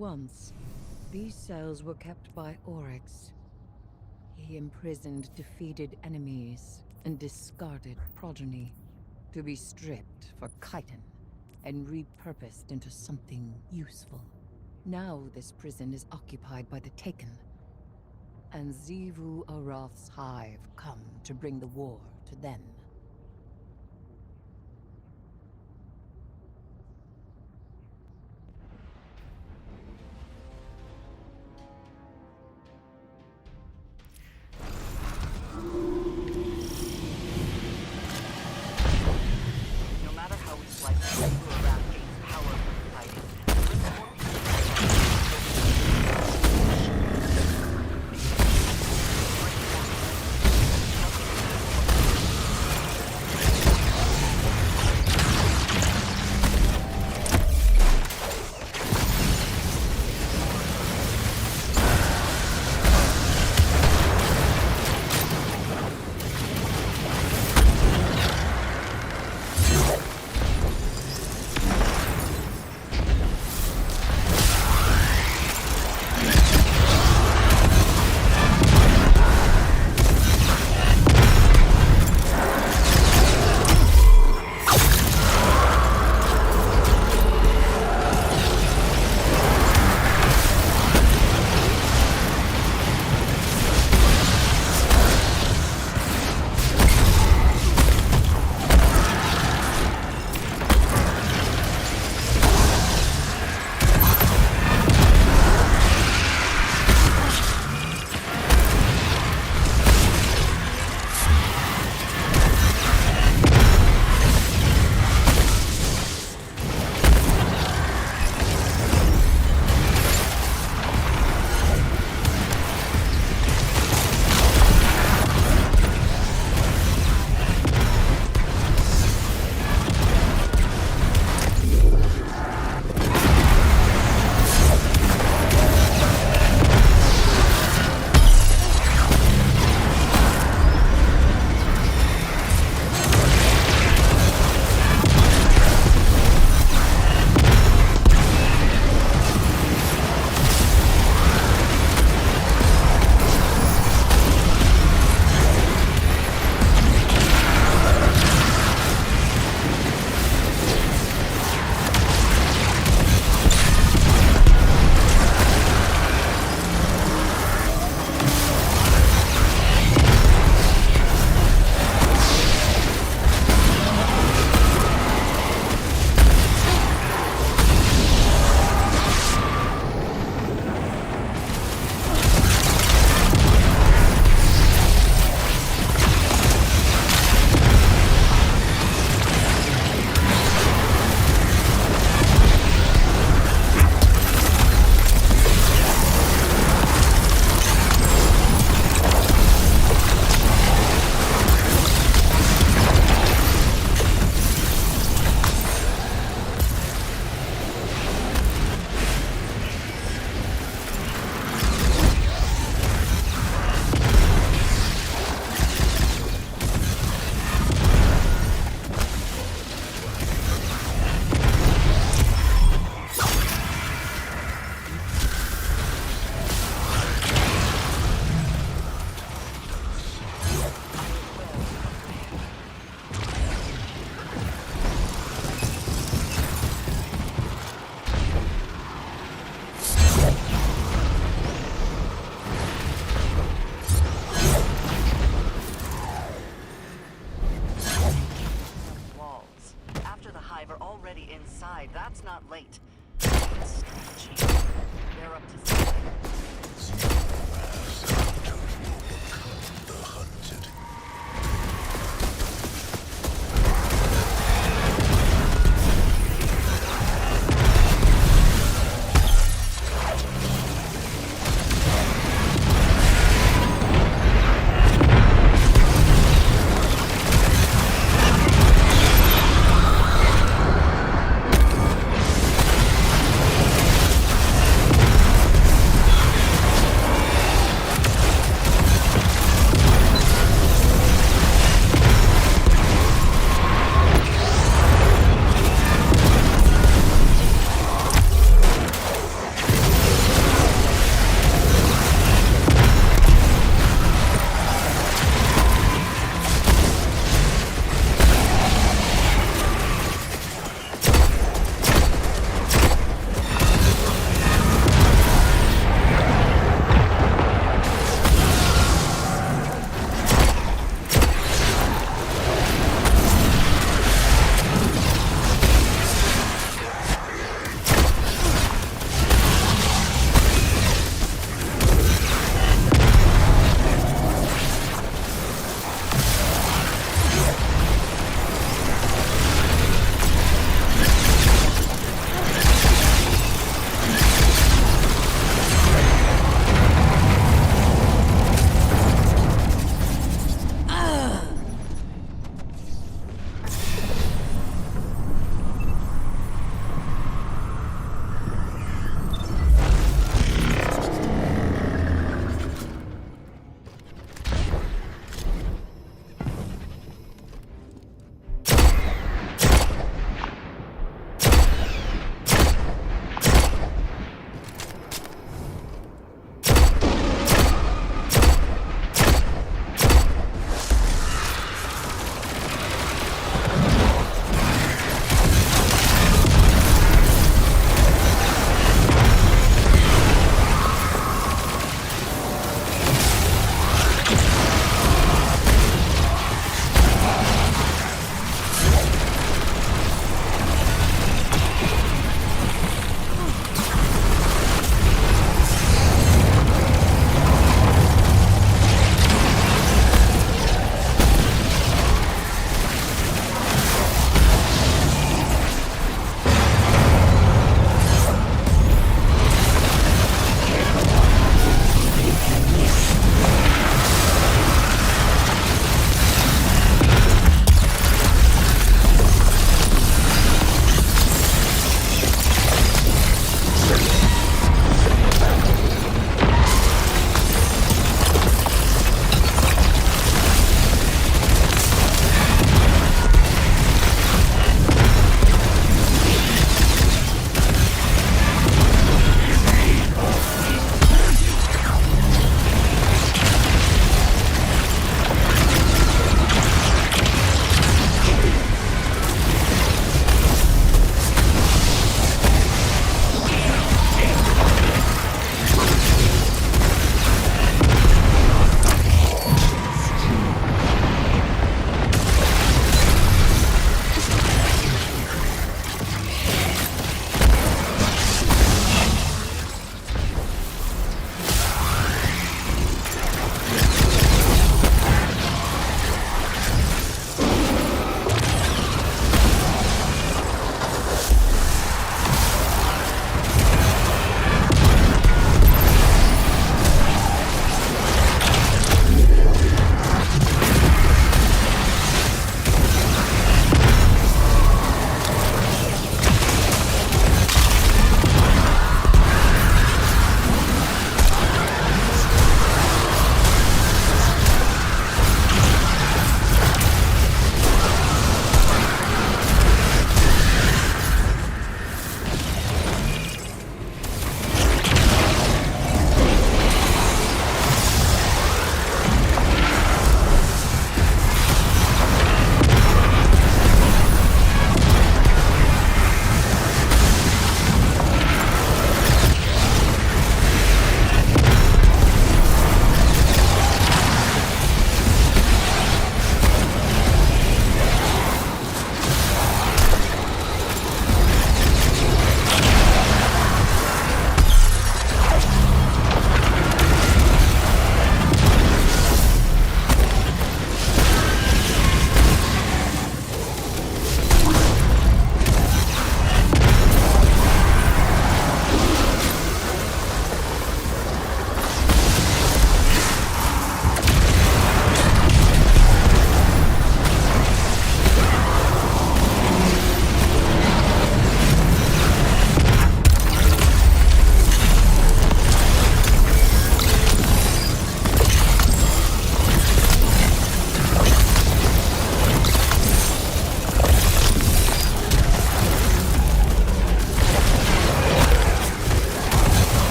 Once, these cells were kept by Oryx. He imprisoned defeated enemies and discarded progeny to be stripped for chitin and repurposed into something useful. Now this prison is occupied by the Taken, and Xivu Arath's hive come to bring the war to them. No matter how we slice through Arath's power for fighting, there is more That's not late. It's strategy. They're up to something. The hunted.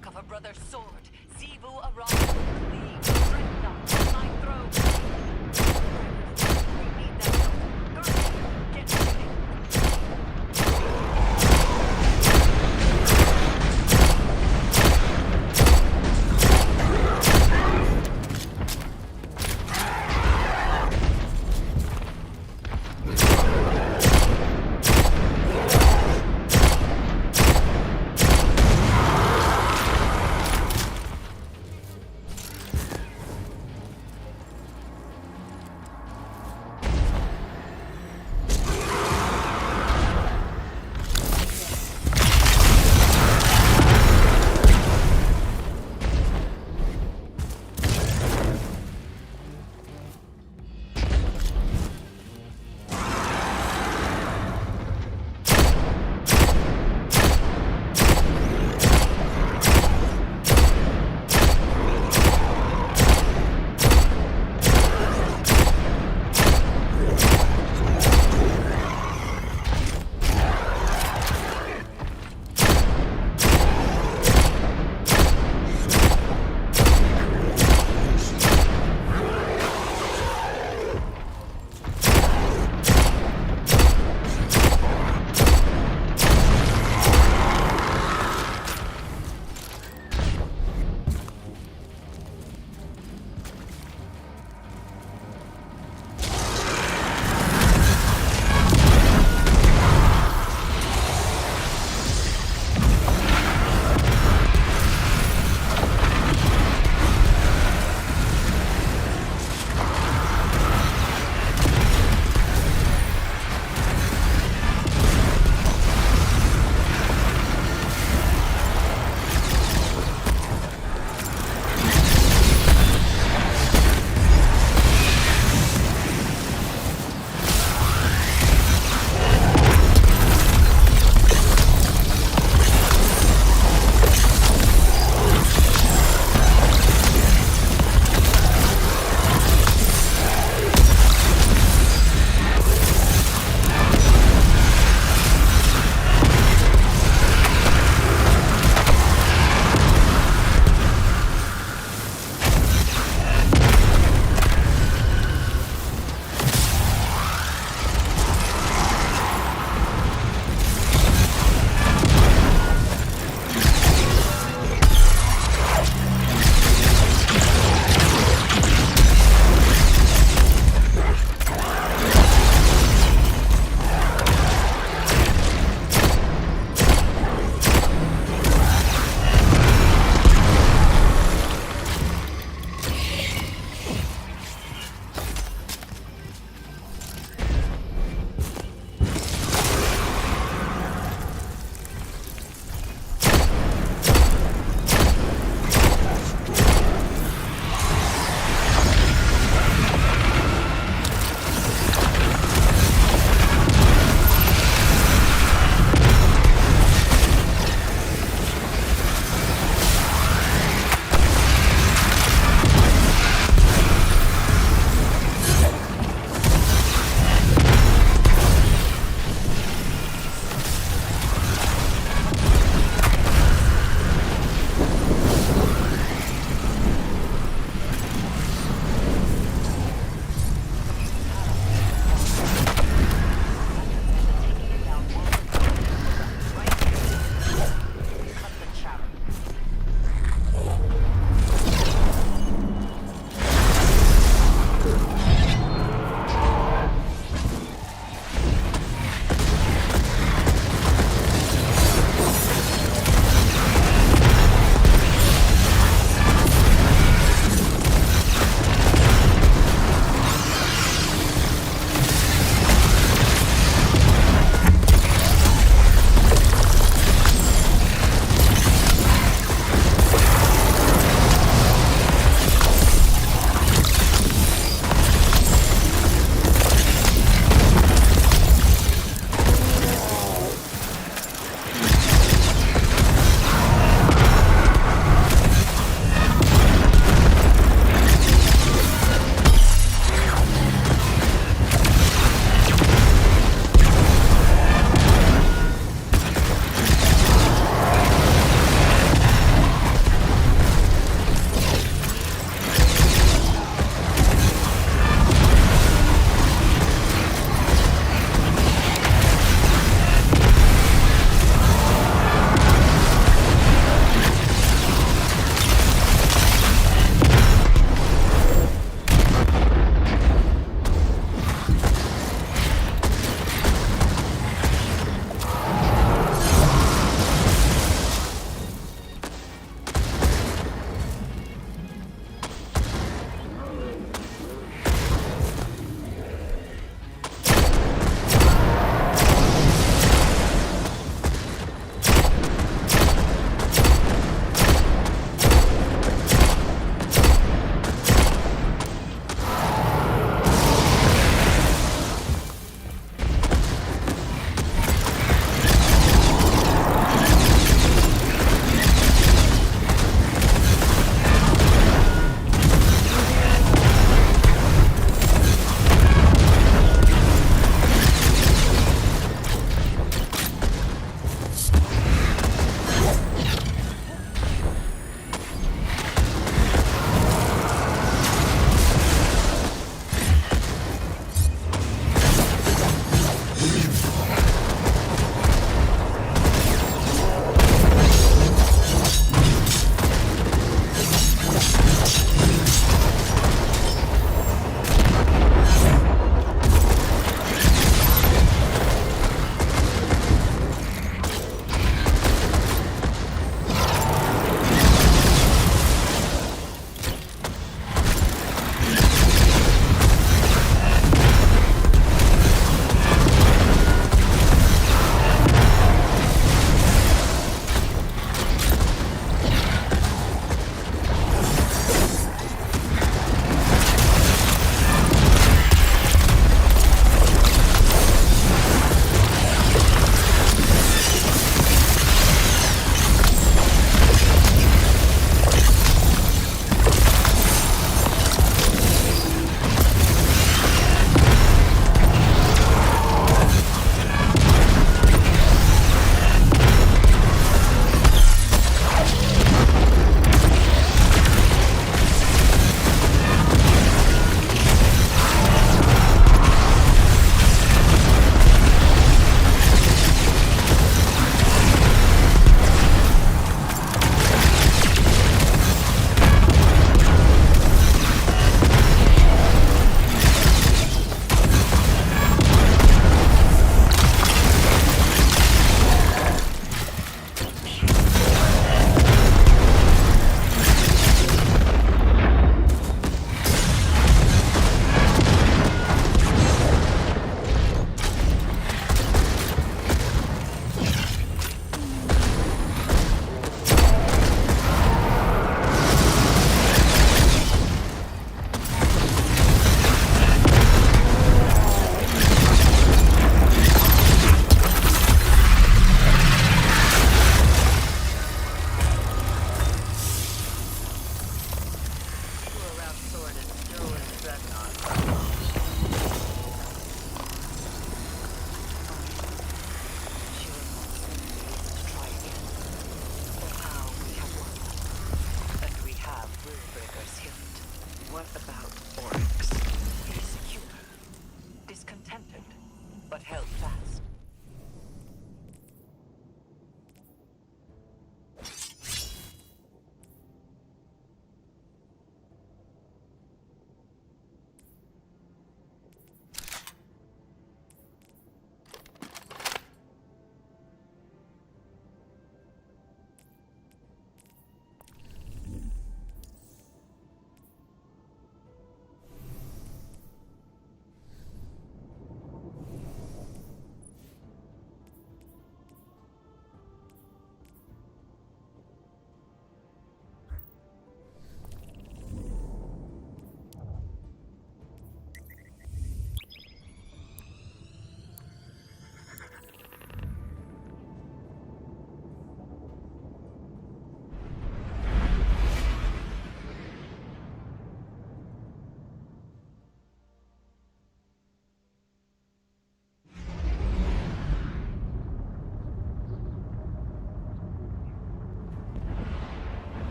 back of a brother's sword. Zebu arrives. Leave. Threaten us. My throne. We need that help. Guardian, get ready.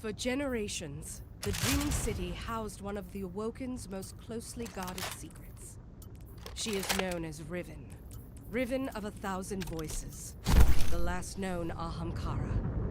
For generations, the Dreaming City housed one of the Awoken's most closely guarded secrets. She is known as Riven. Riven of 1,000 Voices. The last known Ahamkara.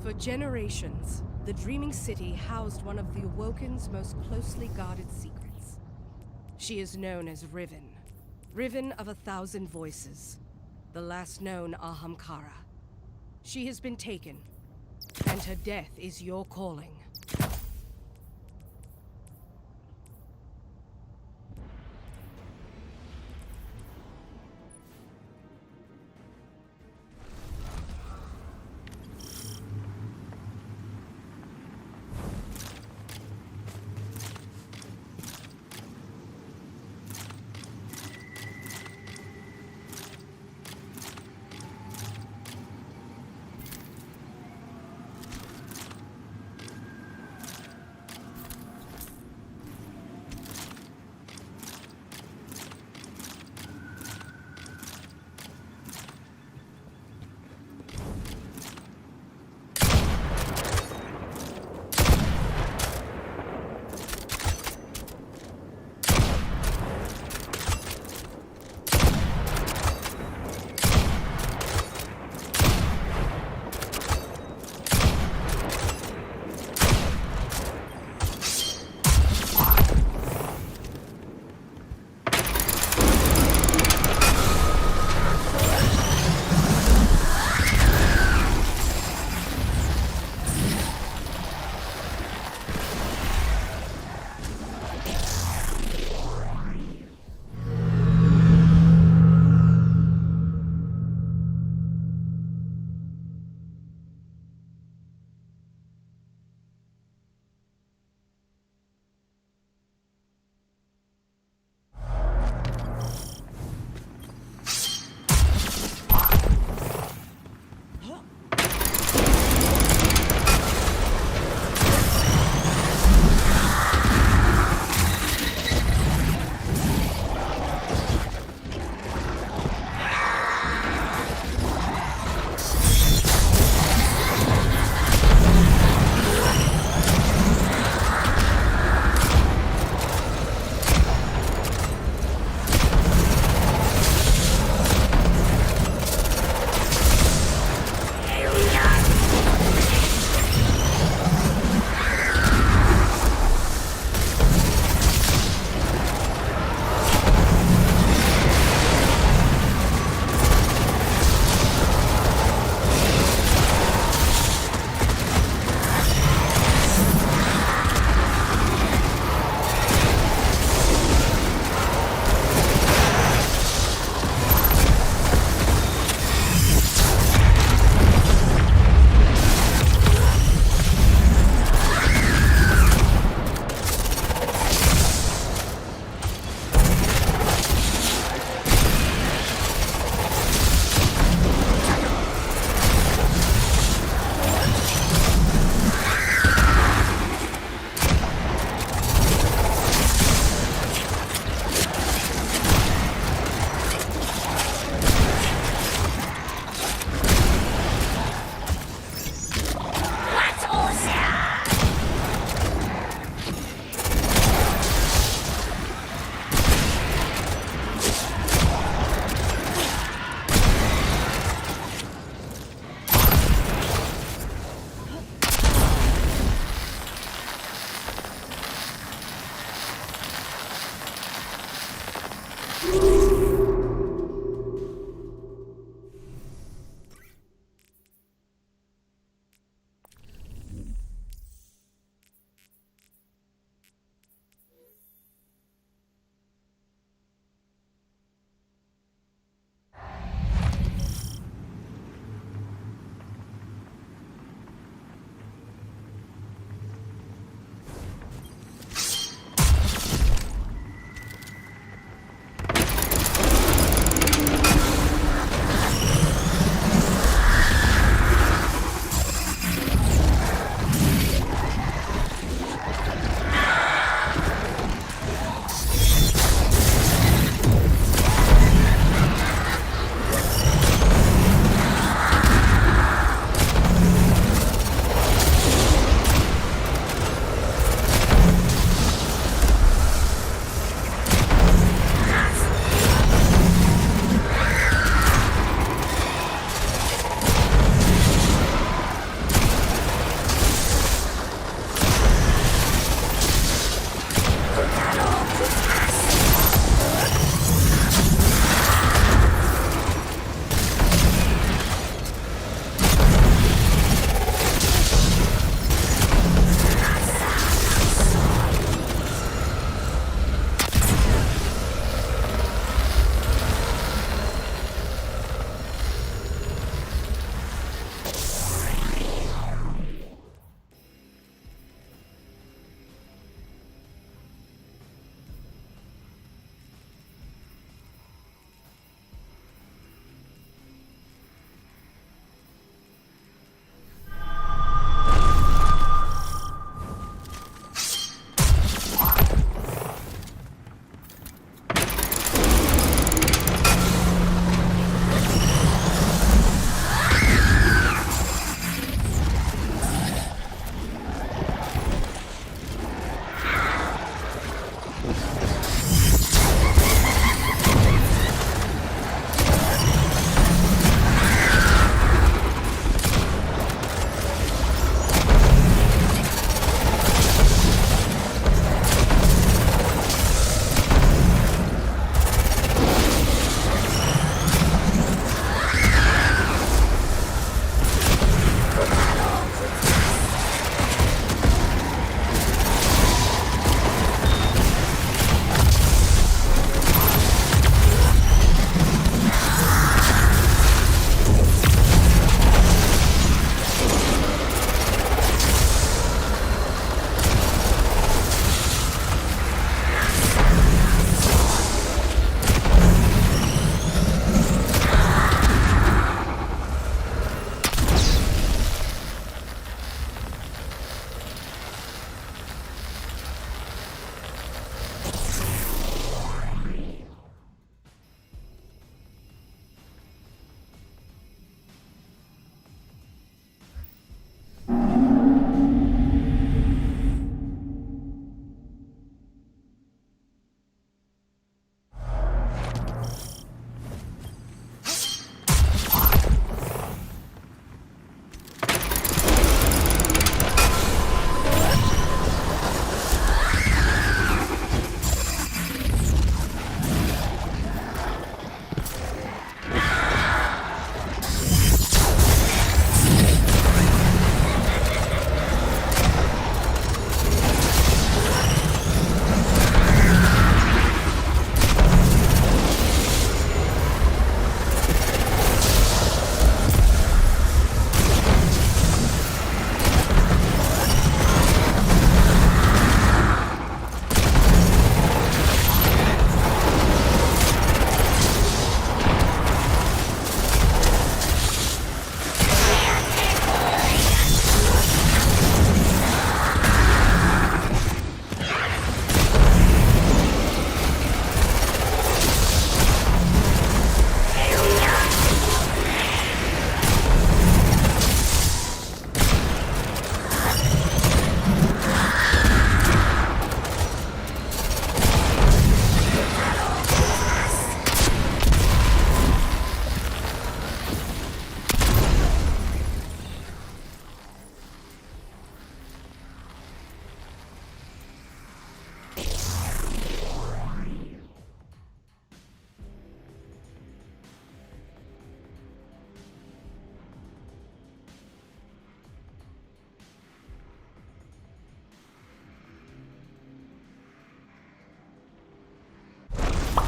For generations, the Dreaming City housed one of the Awoken's most closely guarded secrets. She is known as Riven. Riven of 1,000 Voices. The last known Ahamkara. She has been taken, and her death is your calling.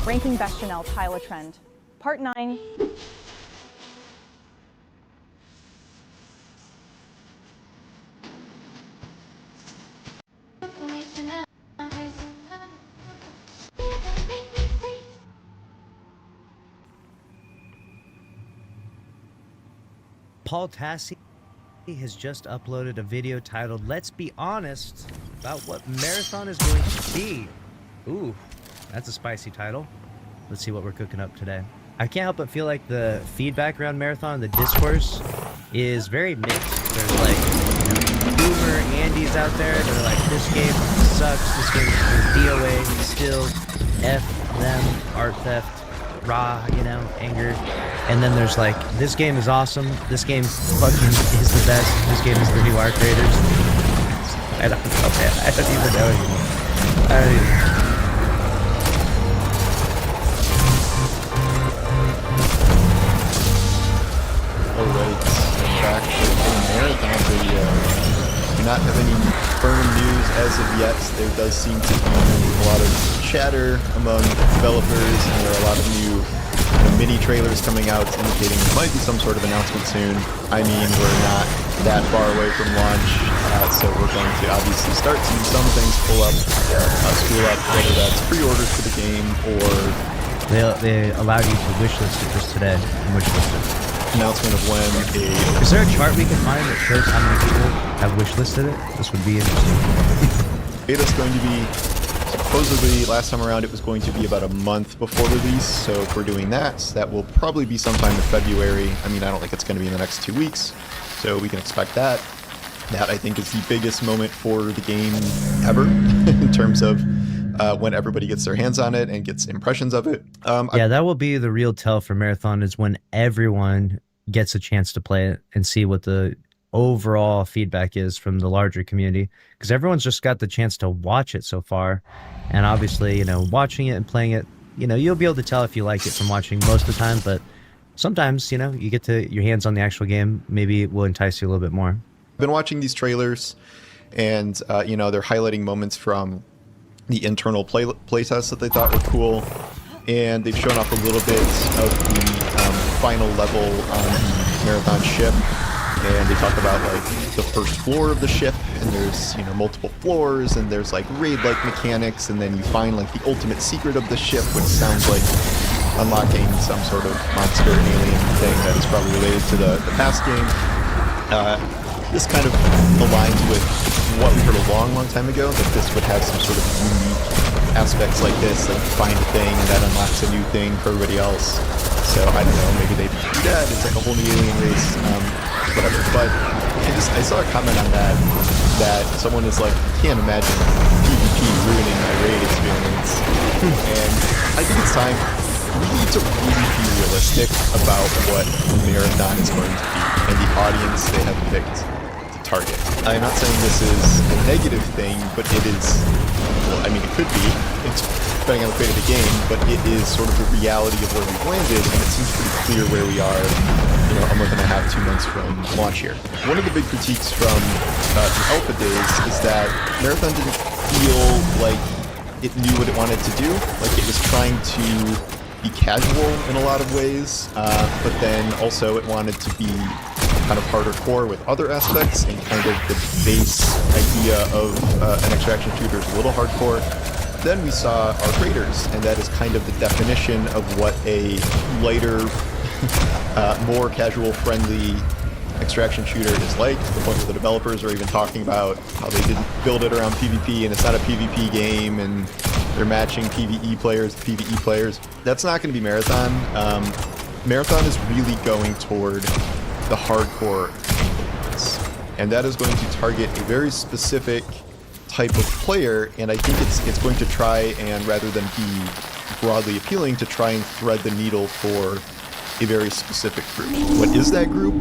Ranking Bechamel Tile a Trend. Part 9. Paul Tassi has just uploaded a video titled "Let's Be Honest" about what Marathon is going to be. Ooh, that's a spicy title. Let's see what we're cooking up today. I can't help but feel like the feedback around Marathon, the discourse, is very mixed. There's like, boomer Andy's out there. They're like, this game sucks. This game is DOA, still, F them, art theft, raw, anger. And then there's like, this game is awesome. This game fucking is the best. This game is the new art creators. I don't know, man. I don't even know anymore. I don't even know. Alright, I'm back with a Marathon video. Do not have any firm news as of yet. There does seem to be a lot of chatter among developers, and there are a lot of new mini trailers coming out indicating there might be some sort of announcement soon. I mean, we're not that far away from launch, so we're going to obviously start seeing some things spool up, whether that's pre-orders for the game or... They allowed you to wishlist it just today. Wishlist it. Announcement of when a... Is there a chart we can find that shows how many people have wishlisted it? This would be interesting. Beta's going to be, supposedly, last time around it was going to be about a month before release, so if we're doing that, that will probably be sometime in February. I mean, I don't think it's going to be in the next 2 weeks, so we can expect that. That, I think, is the biggest moment for the game ever, in terms of when everybody gets their hands on it and gets impressions of it. Yeah, that will be the real tell for Marathon, is when everyone gets a chance to play it and see what the overall feedback is from the larger community, because everyone's just got the chance to watch it so far. And obviously, watching it and playing it, you'll be able to tell if you like it from watching most of the time, but sometimes, you get to your hands on the actual game, maybe it will entice you a little bit more. I've been watching these trailers, and they're highlighting moments from the internal playtests that they thought were cool, and they've shown off a little bit of the final level on the Marathon ship, and they talk about like the first floor of the ship, and there's multiple floors, and there's like raid-like mechanics, and then you find like the ultimate secret of the ship, which sounds like unlocking some sort of monster and alien thing that is probably related to the past game. This kind of aligns with what we heard a long time ago, that this would have some sort of unique aspects like this, like find a thing that unlocks a new thing for everybody else. So I don't know, maybe they do that, it's like a whole new alien race, whatever. But I saw a comment on that someone is like, can't imagine PvP ruining my raid experience. And I think it's time, we need to really be realistic about what Marathon is going to be and the audience they have picked to target. I'm not saying this is a negative thing, but it is, well, I mean, it could be, it's depending on the fate of the game, but it is sort of the reality of where we've landed, and it seems pretty clear where we are, a month and a half, 2 months from launch here. One of the big critiques from the alpha days is that Marathon didn't feel like it knew what it wanted to do, like it was trying to be casual in a lot of ways, but then also it wanted to be kind of harder core with other aspects, and kind of the base idea of an extraction shooter is a little hardcore. Then we saw our creators, and that is kind of the definition of what a lighter, more casual-friendly extraction shooter is like, to the point where the developers are even talking about how they didn't build it around PvP, and it's not a PvP game, and they're matching PvE players to PvE players. That's not going to be Marathon. Marathon is really going toward the hardcore angles, and that is going to target a very specific type of player, and I think it's going to try, and rather than be broadly appealing, to try and thread the needle for a very specific group. What is that group?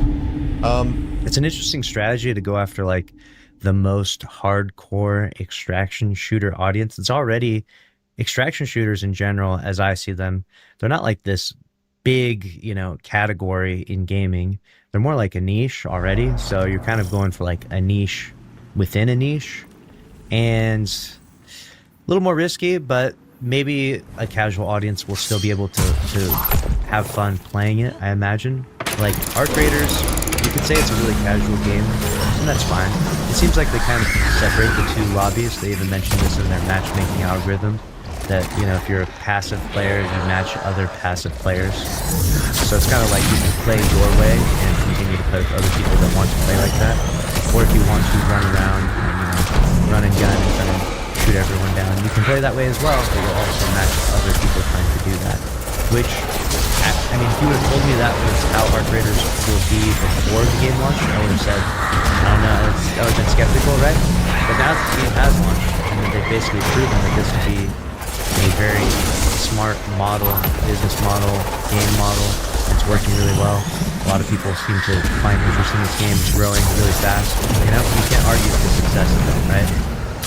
It's an interesting strategy to go after like the most hardcore extraction shooter audience. It's already, extraction shooters in general, as I see them, they're not like this big, category in gaming. They're more like a niche already. So you're kind of going for like a niche within a niche, and a little more risky, but maybe a casual audience will still be able to have fun playing it, I imagine. Like, Arc Raiders, you could say it's a really casual game, and that's fine. It seems like they kind of separate the two lobbies. They even mentioned this in their matchmaking algorithm, that, you know, if you're a passive player, you match other passive players. So it's kind of like you can play your way and continue to play with other people that want to play like that. Or if you want to run around and, you know, run and gun and try to shoot everyone down, you can play that way as well, but you'll also match other people trying to do that. Which, I mean, if you would have told me that was how Arc Raiders will be before the game launch, I would have said, I don't know, I would have been skeptical, right? But now that the game has launched, and they've basically proven that this could be a very smart model, business model, game model. It's working really well. A lot of people seem to find interest in this game. It's growing really fast. You know, you can't argue with the success of it, right?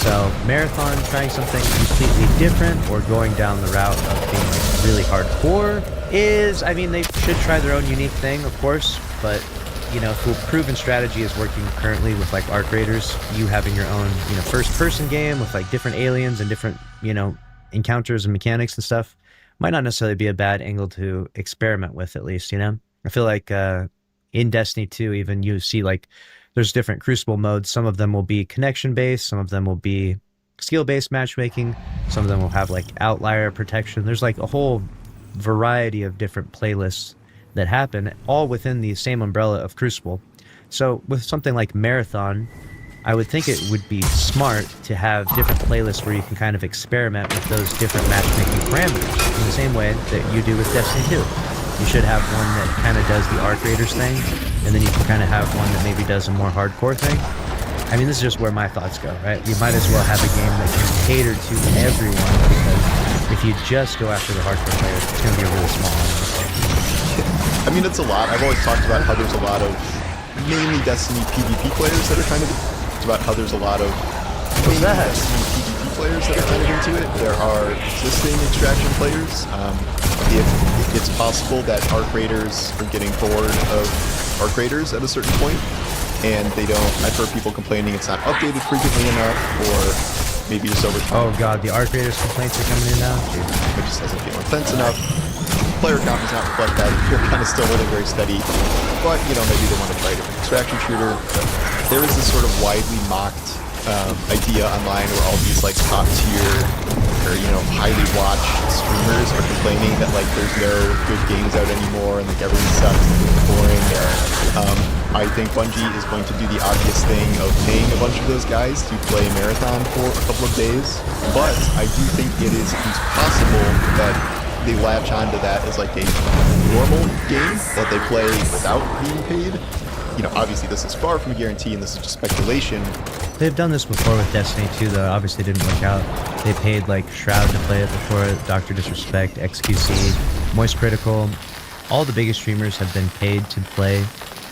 So, Marathon trying something completely different or going down the route of being like really hardcore is, I mean, they should try their own unique thing, of course, but, you know, if a proven strategy is working currently with like Arc Raiders, you having your own, you know, first-person game with like different aliens and different, you know, encounters and mechanics and stuff, might not necessarily be a bad angle to experiment with, at least, you know? I feel like in Destiny 2, even, you see like there's different Crucible modes. Some of them will be connection-based, some of them will be skill-based matchmaking, some of them will have like outlier protection. There's like a whole variety of different playlists that happen, all within the same umbrella of Crucible. So with something like Marathon, I would think it would be smart to have different playlists where you can kind of experiment with those different matchmaking parameters in the same way that you do with Destiny 2. You should have one that kind of does the Arc Raiders thing, and then you can kind of have one that maybe does a more hardcore thing. I mean, this is just where my thoughts go, right? You might as well have a game that can cater to everyone, because if you just go after the hardcore players, it's going to be a really small audience. I mean, it's a lot. I've always talked about how there's a lot of mainly Destiny PvP players that are kind of... It's about how there's a lot of mainly Destiny PvP players that are kind of into it. There are existing extraction players. If it's possible that Arc Raiders are getting bored of Arc Raiders at a certain point, and they don't... I've heard people complaining it's not updated frequently enough, or maybe just over time. Oh god, the Arc Raiders complaints are coming in now? It just doesn't feel intense enough. Player count does not reflect that. You're kind of still holding very steady. But, you know, maybe they want to try a different extraction shooter. There is this sort of widely mocked idea online where all these, like, top-tier or, you know, highly watched streamers are complaining that, like, there's no good games out anymore and, like, everything sucks and it's boring. I think Bungie is going to do the obvious thing of paying a bunch of those guys to play Marathon for a couple of days. But I do think it is possible that they latch onto that as like a normal game that they play without being paid. You know, obviously this is far from a guarantee and this is just speculation. They've done this before with Destiny 2, though. Obviously it didn't work out. They paid like Shroud to play it before, Dr. Disrespect, XQC, Moist Critical. All the biggest streamers have been paid to play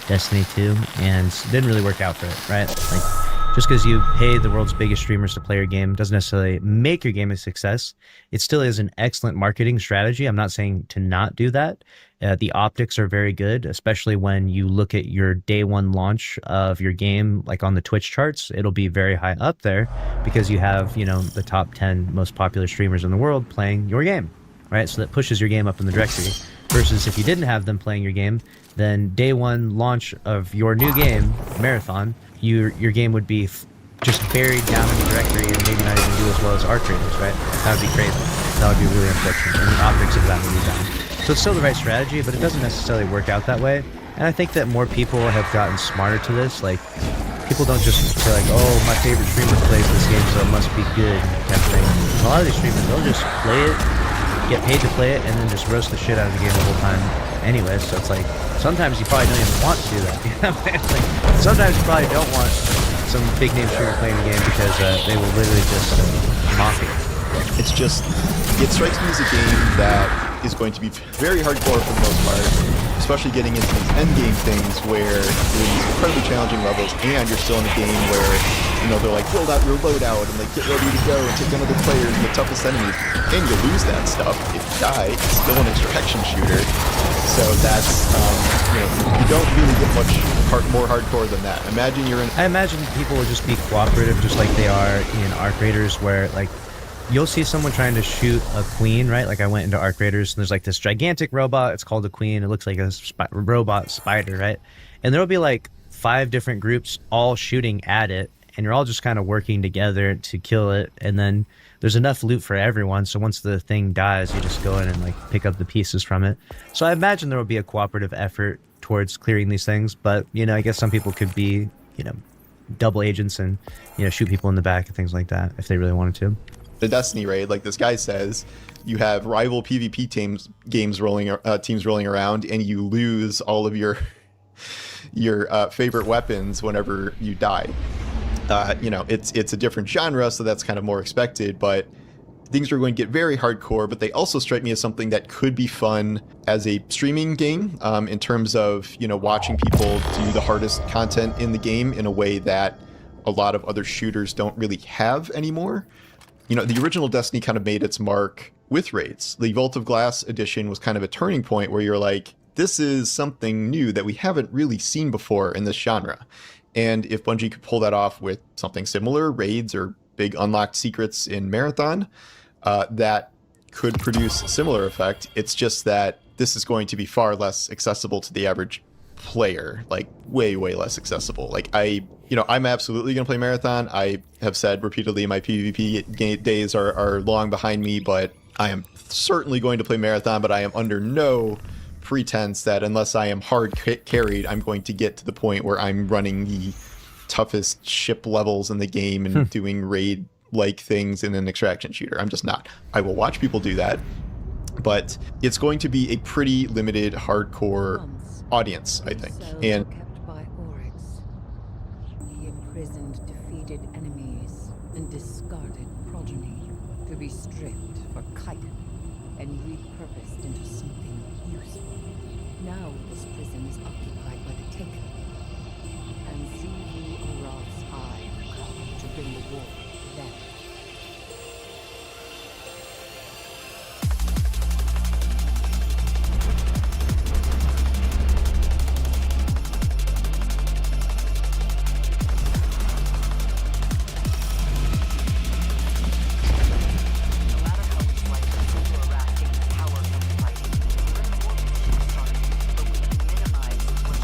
Destiny 2, and it didn't really work out for it, right? Like, just because you pay the world's biggest streamers to play your game doesn't necessarily make your game a success. It still is an excellent marketing strategy. I'm not saying to not do that. The optics are very good, especially when you look at your day one launch of your game, like on the Twitch charts. It'll be very high up there because you have, you know, the top 10 most popular streamers in the world playing your game, right? So that pushes your game up in the directory. Versus if you didn't have them playing your game, then day one launch of your new game, Marathon, your game would be just buried down in the directory and maybe not even do as well as Arc Raiders, right? That would be crazy. That would be really unfortunate, and the optics of that would be down. So it's still the right strategy, but it doesn't necessarily work out that way. And I think that more people have gotten smarter to this. Like, people don't just say like, oh, my favorite streamer plays this game, so it must be good, kind of thing. A lot of these streamers, they'll just play it, get paid to play it, and then just roast the shit out of the game the whole time anyway. So it's like, sometimes you probably don't even want to do that. You know? Like, sometimes you probably don't want some big name streamer playing the game because they will literally just mock it. It's just, it strikes me as a game that is going to be very hardcore for the most part, especially getting into these endgame things where you're in these incredibly challenging levels and you're still in a game where, you know, they're like, build out your loadout and like get ready to go and take down other players and the toughest enemies, and you lose that stuff. If you die, it's still an extraction shooter. So that's, you know, you don't really get much more hardcore than that. Imagine you're in... I imagine people will just be cooperative just like they are in Arc Raiders, where like you'll see someone trying to shoot a queen, right? Like I went into Arc Raiders and there's like this gigantic robot. It's called a queen. It looks like a robot spider, right? And there'll be like 5 different groups all shooting at it, and you're all just kind of working together to kill it. And then there's enough loot for everyone. So once the thing dies, you just go in and like pick up the pieces from it. So I imagine there will be a cooperative effort towards clearing these things. But, you know, I guess some people could be, you know, double agents and, you know, shoot people in the back and things like that if they really wanted to. The Destiny raid, like this guy says, you have rival PvP teams rolling around, and you lose all of your favorite weapons whenever you die. You know, it's a different genre, so that's kind of more expected, but things are going to get very hardcore. But they also strike me as something that could be fun as a streaming game, in terms of, you know, watching people do the hardest content in the game in a way that a lot of other shooters don't really have anymore. You know, the original Destiny kind of made its mark with raids. The Vault of Glass edition was kind of a turning point where you're like, this is something new that we haven't really seen before in this genre. And if Bungie could pull that off with something similar, raids or big unlocked secrets in Marathon, that could produce a similar effect. It's just that this is going to be far less accessible to the average player, like way less accessible. Like I'm absolutely gonna play Marathon. I have said repeatedly my PvP days are long behind me, but I am certainly going to play Marathon. But I am under no pretense that unless I am hard carried, I'm going to get to the point where I'm running the toughest ship levels in the game and doing raid like things in an extraction shooter. I'm just not. I will watch people do that, but it's going to be a pretty limited hardcore audience, I think. And kept by Oryx. He imprisoned defeated enemies and discarded progeny to be stripped for chitin and repurposed into something useful. Now this prison is occupied by the Taken, and Xivu Arath's hive come to bring the war to them. No matter how we slice the Xivu Arath gains power from fighting, we're in a war position, sorry, but we can minimize what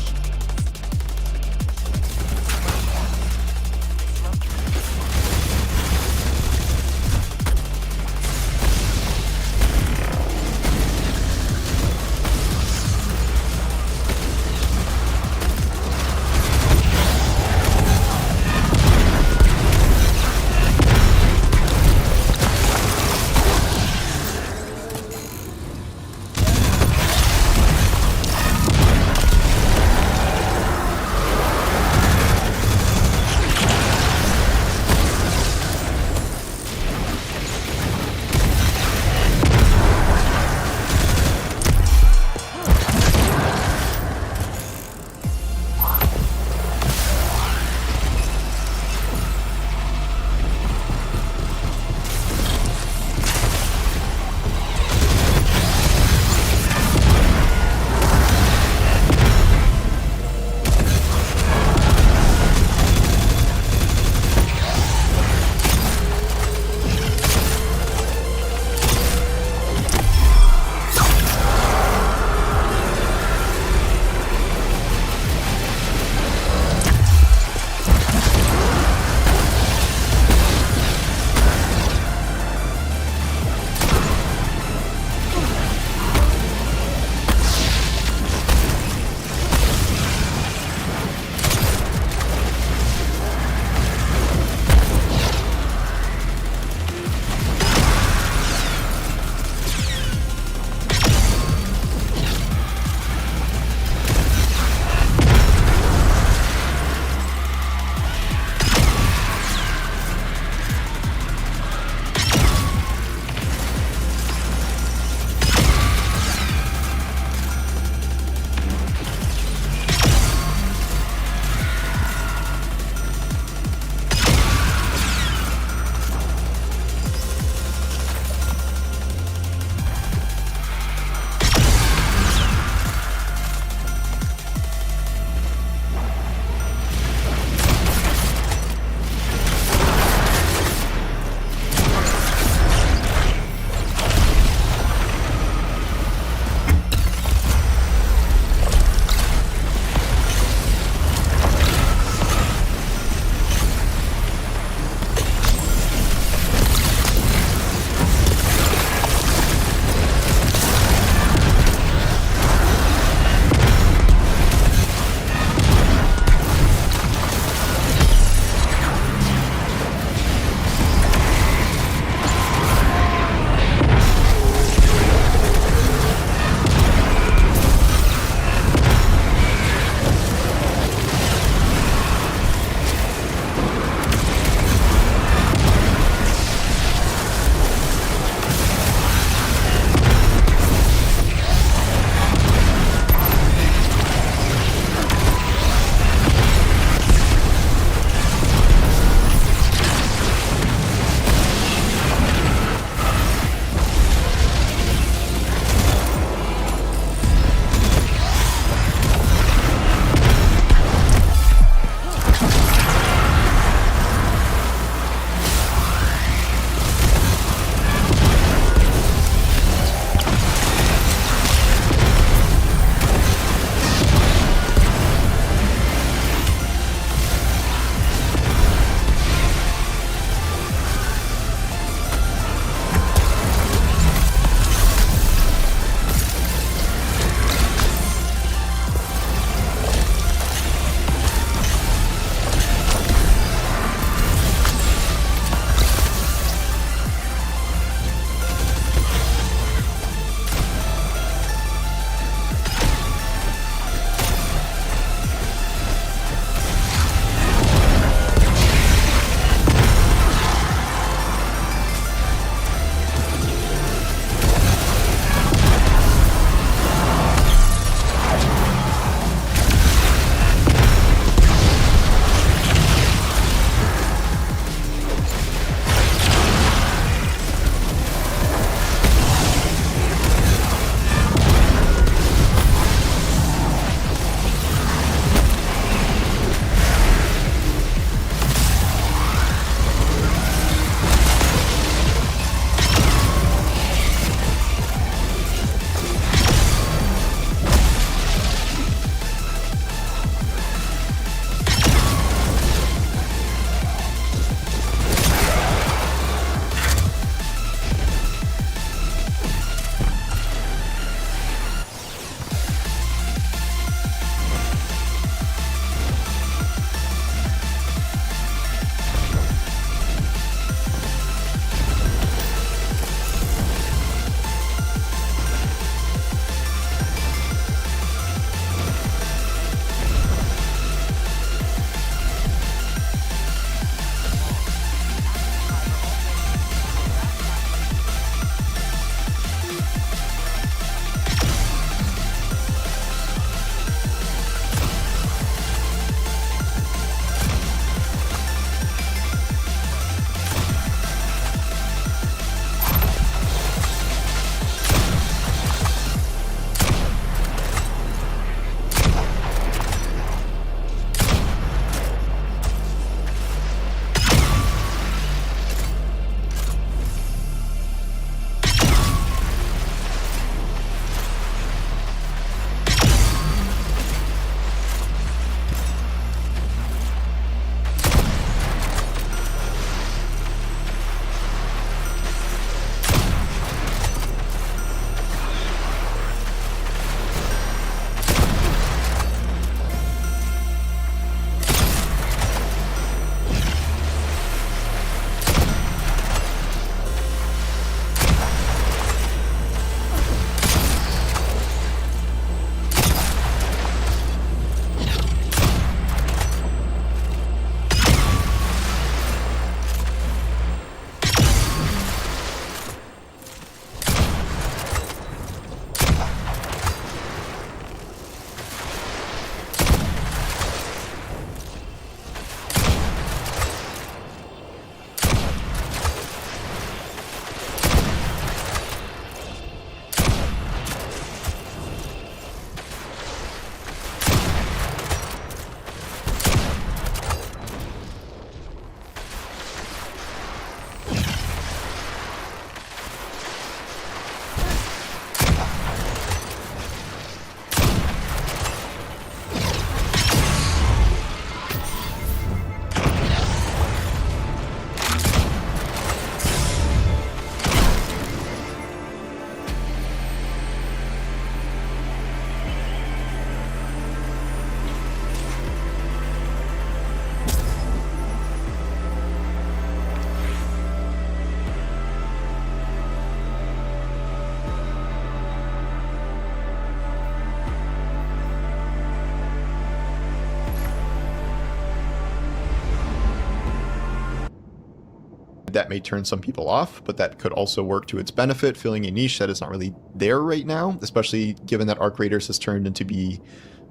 That may turn some people off, but that could also work to its benefit, filling a niche that is not really there right now, especially given that Arc Raiders has turned into be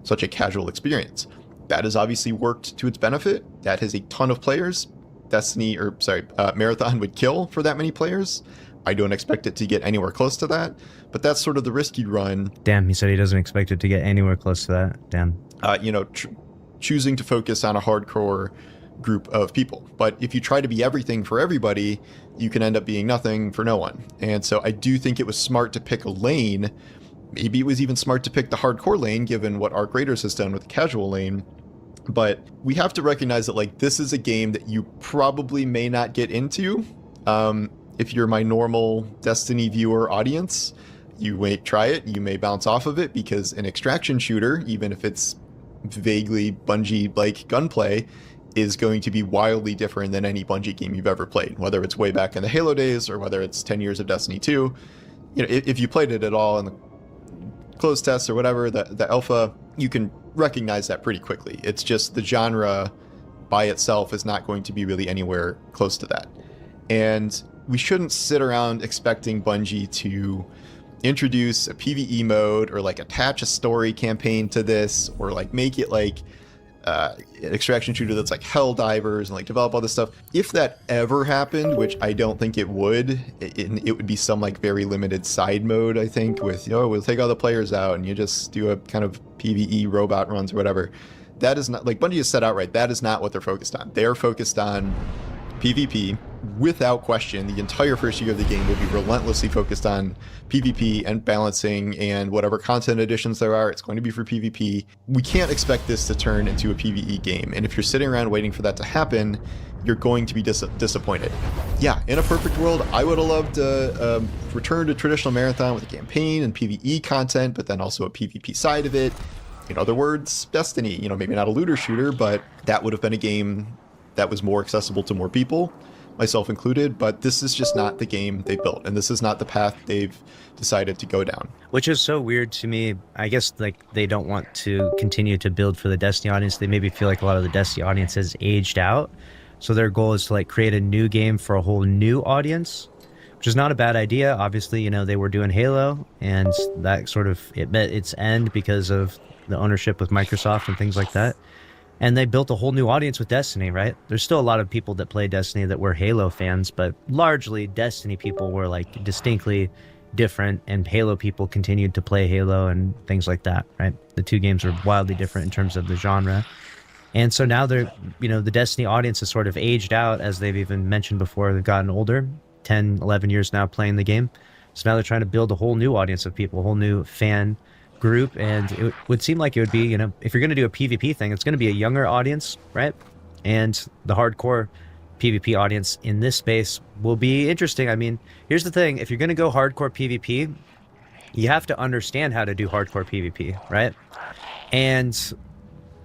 such a casual experience. That has obviously worked to its benefit. That has a ton of players. Marathon would kill for that many players. I don't expect it to get anywhere close to that, but that's sort of the risk you run. Damn, he said he doesn't expect it to get anywhere close to that. Damn. Choosing to focus on a hardcore group of people. But if you try to be everything for everybody, you can end up being nothing for no one. And so I do think it was smart to pick a lane. Maybe it was even smart to pick the hardcore lane, given what Arc Raiders has done with the casual lane. But we have to recognize that, like, this is a game that you probably may not get into. If you're my normal Destiny viewer audience, you may try it, you may bounce off of it, because an extraction shooter, even if it's vaguely Bungie-like gunplay, is going to be wildly different than any Bungie game you've ever played, whether it's way back in the Halo days or whether it's 10 years of Destiny 2. If you played it at all in the closed tests or whatever, the alpha, you can recognize that pretty quickly. It's just the genre by itself is not going to be really anywhere close to that. And we shouldn't sit around expecting Bungie to introduce a PvE mode or like attach a story campaign to this, or like make it like an extraction shooter that's like Helldivers and like develop all this stuff. If that ever happened, which I don't think it would, it would be some like very limited side mode, I think, with, we'll take all the players out and you just do a kind of PvE robot runs or whatever. That is not, like, Bungie has set out right, that is not what they're focused on. They're focused on PvP. Without question, the entire first year of the game will be relentlessly focused on PvP and balancing, and whatever content additions there are, it's going to be for PvP. We can't expect this to turn into a PvE game, and if you're sitting around waiting for that to happen, you're going to be disappointed. Yeah, in a perfect world, I would have loved a return to traditional Marathon with a campaign and PvE content, but then also a PvP side of it. In other words, Destiny, maybe not a looter shooter, but that would have been a game that was more accessible to more people, myself included. But this is just not the game they built, and this is not the path they've decided to go down. Which is so weird to me. I guess like they don't want to continue to build for the Destiny audience. They maybe feel like a lot of the Destiny audience has aged out. So their goal is to like create a new game for a whole new audience, which is not a bad idea. Obviously, they were doing Halo, and that sort of, it met its end because of the ownership with Microsoft and things like that. And they built a whole new audience with Destiny, right? There's still a lot of people that play Destiny that were Halo fans, but largely Destiny people were like distinctly different, and Halo people continued to play Halo and things like that, right? The two games are wildly different in terms of the genre. And so now they're, the Destiny audience has sort of aged out, as they've even mentioned before. They've gotten older, 10, 11 years now playing the game. So now they're trying to build a whole new audience of people, a whole new fan group. And it would seem like it would be, if you're going to do a PvP thing, it's going to be a younger audience, right? And the hardcore PvP audience in this space will be interesting. I mean, here's the thing. If you're going to go hardcore PvP, you have to understand how to do hardcore PvP, right? And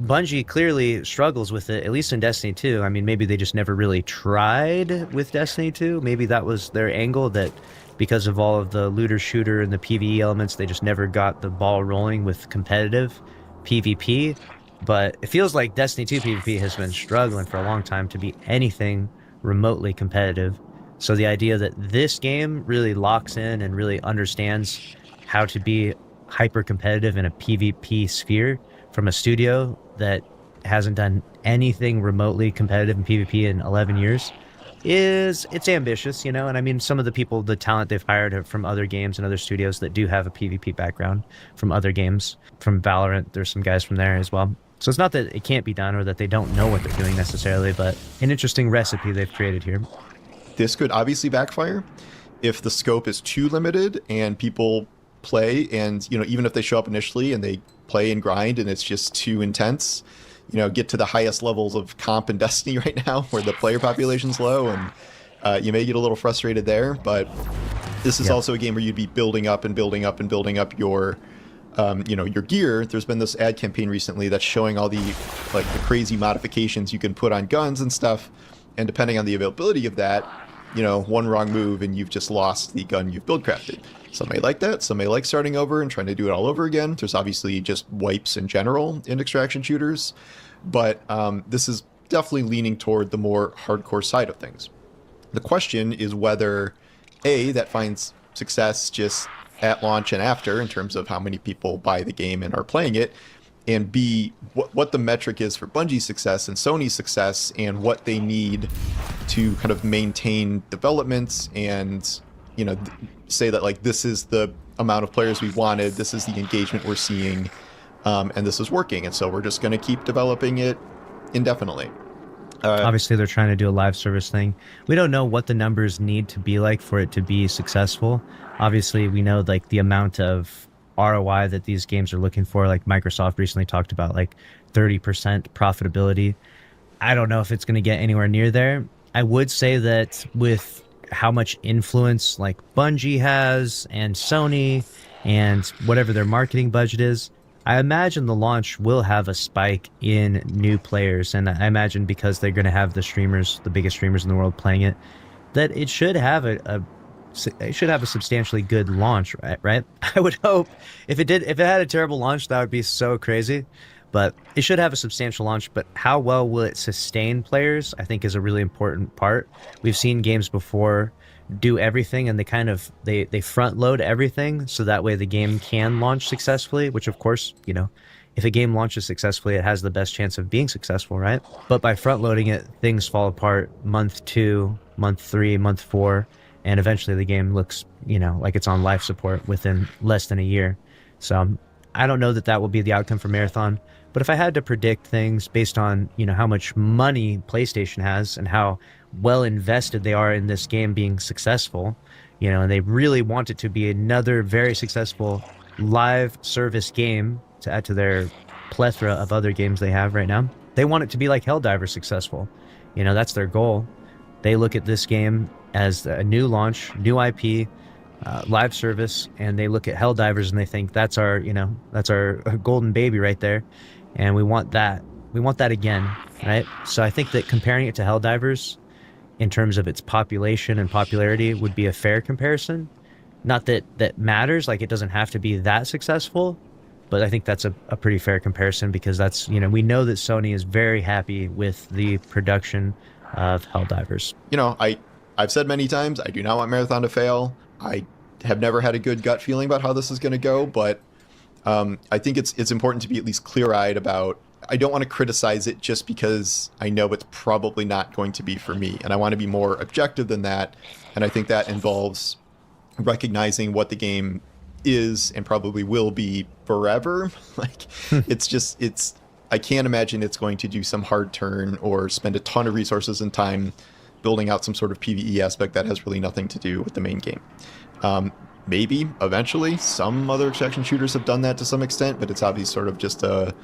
Bungie clearly struggles with it, at least in Destiny 2. I mean, maybe they just never really tried with Destiny 2. Maybe that was their angle, that because of all of the looter shooter and the PvE elements, they just never got the ball rolling with competitive PvP. But it feels like Destiny 2 PvP has been struggling for a long time to be anything remotely competitive. So the idea that this game really locks in and really understands how to be hyper competitive in a PvP sphere from a studio that hasn't done anything remotely competitive in PvP in 11 years it's ambitious, and I mean, some of the people, the talent they've hired are from other games and other studios that do have a PvP background from other games. From Valorant, there's some guys from there as well. So it's not that it can't be done or that they don't know what they're doing necessarily, but an interesting recipe they've created here. This could obviously backfire if the scope is too limited and people play, and even if they show up initially and they play and grind and it's just too intense, get to the highest levels of comp in Destiny right now where the player population's low, and you may get a little frustrated there. But this is also a game where you'd be building up and building up and building up your your gear. There's been this ad campaign recently that's showing all the crazy modifications you can put on guns and stuff, and depending on the availability of that, one wrong move and you've just lost the gun you've build crafted. Some may like that, some may like starting over and trying to do it all over again. There's obviously just wipes in general in extraction shooters, but this is definitely leaning toward the more hardcore side of things. The question is whether, A, that finds success just at launch and after in terms of how many people buy the game and are playing it, and B, what the metric is for Bungie's success and Sony's success, and what they need to kind of maintain developments and, you know, say that, like, this is the amount of players we wanted, this is the engagement we're seeing, and this is working, and so we're just going to keep developing it indefinitely. Obviously, they're trying to do a live service thing. We don't know what the numbers need to be like for it to be successful. Obviously, we know like the amount of ROI that these games are looking for. Like Microsoft recently talked about like 30% profitability. I don't know if it's going to get anywhere near there. I would say that with how much influence like Bungie has and Sony and whatever their marketing budget is, I imagine the launch will have a spike in new players, and I imagine because they're going to have the streamers, the biggest streamers in the world playing it, that it should have a substantially good launch, right? I would hope if it had a terrible launch, that would be so crazy, but it should have a substantial launch. But how well will it sustain players, I think, is a really important part. We've seen games before do everything, and they front load everything so that way the game can launch successfully, which of course, you know, if a game launches successfully, it has the best chance of being successful, right? But by front loading it, things fall apart month 2, month 3, month 4, and eventually the game looks, you know, like it's on life support within less than a year. So I don't know that will be the outcome for Marathon, but if I had to predict things based on, you know, how much money PlayStation has and how well invested they are in this game being successful, you know, and they really want it to be another very successful live service game to add to their plethora of other games they have right now. They want it to be like Helldivers successful. You know, that's their goal. They look at this game as a new launch, new IP, live service, and they look at Helldivers and they think that's our golden baby right there, and we want that again, right? So I think that comparing it to Helldivers in terms of its population and popularity would be a fair comparison. Not that matters, like it doesn't have to be that successful, but I think that's a pretty fair comparison, because that's, you know, we know that Sony is very happy with the production of Helldivers. You know, I've said many times, I do not want Marathon to fail. I have never had a good gut feeling about how this is going to go, but I think it's important to be at least clear-eyed about, I don't want to criticize it just because I know it's probably not going to be for me, and I want to be more objective than that, and I think that involves recognizing what the game is and probably will be forever. Like, I can't imagine it's going to do some hard turn or spend a ton of resources and time building out some sort of PvE aspect that has really nothing to do with the main game. Maybe eventually some other extraction shooters have done that to some extent, but it's obviously sort of just a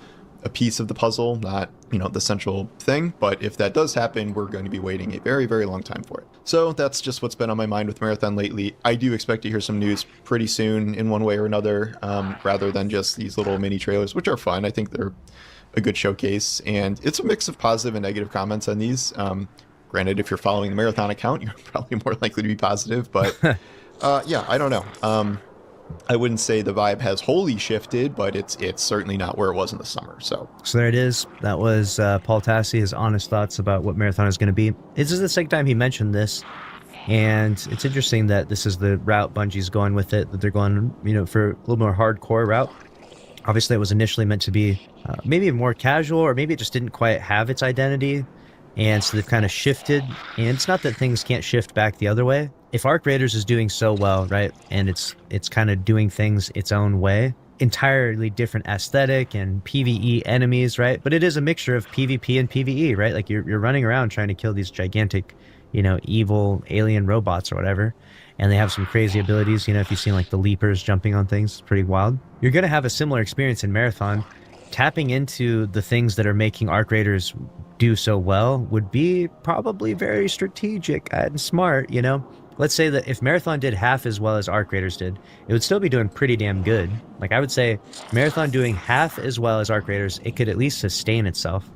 piece of the puzzle, not, you know, the central thing. But if that does happen, we're going to be waiting a very, very long time for it. So that's just what's been on my mind with Marathon lately. I do expect to hear some news pretty soon in one way or another, rather than just these little mini trailers, which are fun. I think they're a good showcase, and it's a mix of positive and negative comments on these. Granted, if you're following the Marathon account, you're probably more likely to be positive, but yeah, I don't know. I wouldn't say the vibe has wholly shifted, but it's certainly not where it was in the summer. So there it is. That was Paul Tassi, his honest thoughts about what Marathon is going to be. This is the second time he mentioned this, and it's interesting that this is the route Bungie's going with it, that they're going, you know, for a little more hardcore route. Obviously, it was initially meant to be maybe more casual, or maybe it just didn't quite have its identity, and so they've kind of shifted. And it's not that things can't shift back the other way. If Arc Raiders is doing so well, right, and it's kind of doing things its own way, entirely different aesthetic and PvE enemies, right? But it is a mixture of PvP and PvE, right? Like you're running around trying to kill these gigantic, you know, evil alien robots or whatever, and they have some crazy abilities. You know, if you've seen like the leapers jumping on things, it's pretty wild. You're gonna have a similar experience in Marathon. Tapping into the things that are making Arc Raiders do so well would be probably very strategic and smart, you know? Let's say that if Marathon did half as well as Arc Raiders did, it would still be doing pretty damn good. Like, I would say Marathon doing half as well as Arc Raiders, it could at least sustain itself.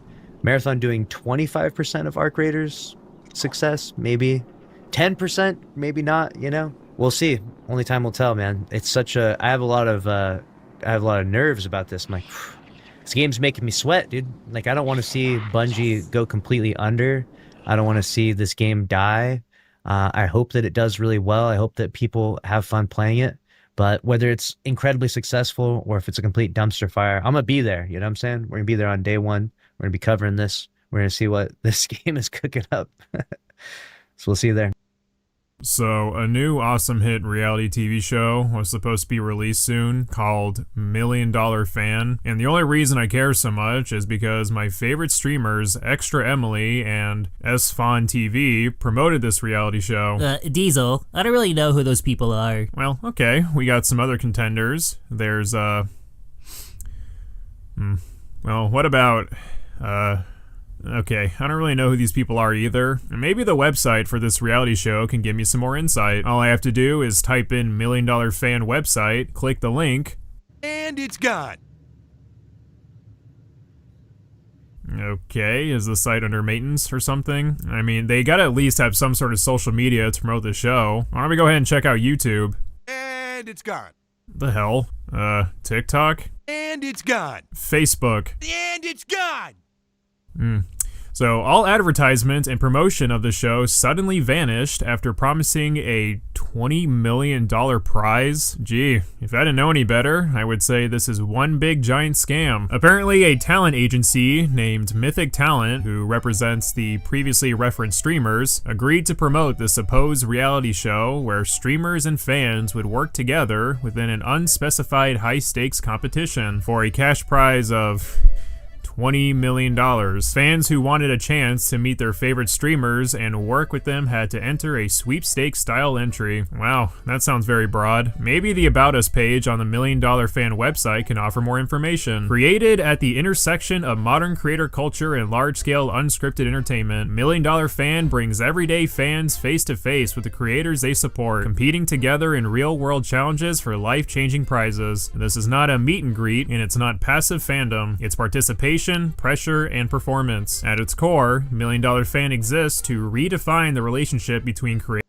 Marathon doing 25% of Arc Raiders success, maybe 10%, maybe not, you know? We'll see. Only time will tell, man. It's such a... I have a lot of nerves about this. I'm like, this game's making me sweat, dude. Like, I don't want to see Bungie go completely under. I don't want to see this game die. I hope that it does really well. I hope that people have fun playing it. But whether it's incredibly successful or if it's a complete dumpster fire, I'm going to be there. You know what I'm saying? We're going to be there on day one. We're going to be covering this. We're going to see what this game is cooking up. So we'll see you there. So, a new awesome hit reality TV show was supposed to be released soon called $1 Million Fan. And the only reason I care so much is because my favorite streamers, Extra Emily and SFon TV, promoted this reality show. Diesel, I don't really know who those people are. Well, okay, we got some other contenders. There's, well, what about, okay, I don't really know who these people are either. And maybe the website for this reality show can give me some more insight. All I have to do is type in $1 Million Fan website, click the link, And it's gone. Okay, is the site under maintenance or something? I mean, they gotta at least have some sort of social media to promote the show. Why don't we go ahead and check out YouTube? And it's gone. The hell? TikTok? And it's gone. Facebook? And it's gone. So all advertisement and promotion of the show suddenly vanished after promising a $20 million prize. Gee, if I didn't know any better, I would say this is one big giant scam. Apparently a talent agency named Mythic Talent, who represents the previously referenced streamers, agreed to promote the supposed reality show where streamers and fans would work together within an unspecified high-stakes competition for a cash prize of $20 million. Fans who wanted a chance to meet their favorite streamers and work with them had to enter a sweepstakes style entry. Wow, that sounds very broad. Maybe the About Us page on the $1 Million Fan website can offer more information. Created at the intersection of modern creator culture and large-scale unscripted entertainment, $1 Million Fan brings everyday fans face to face with the creators they support, competing together in real-world challenges for life-changing prizes. This is not a meet and greet, and it's not passive fandom. It's participation, pressure, and performance. At its core, $1 Million Fan exists to redefine the relationship between creators.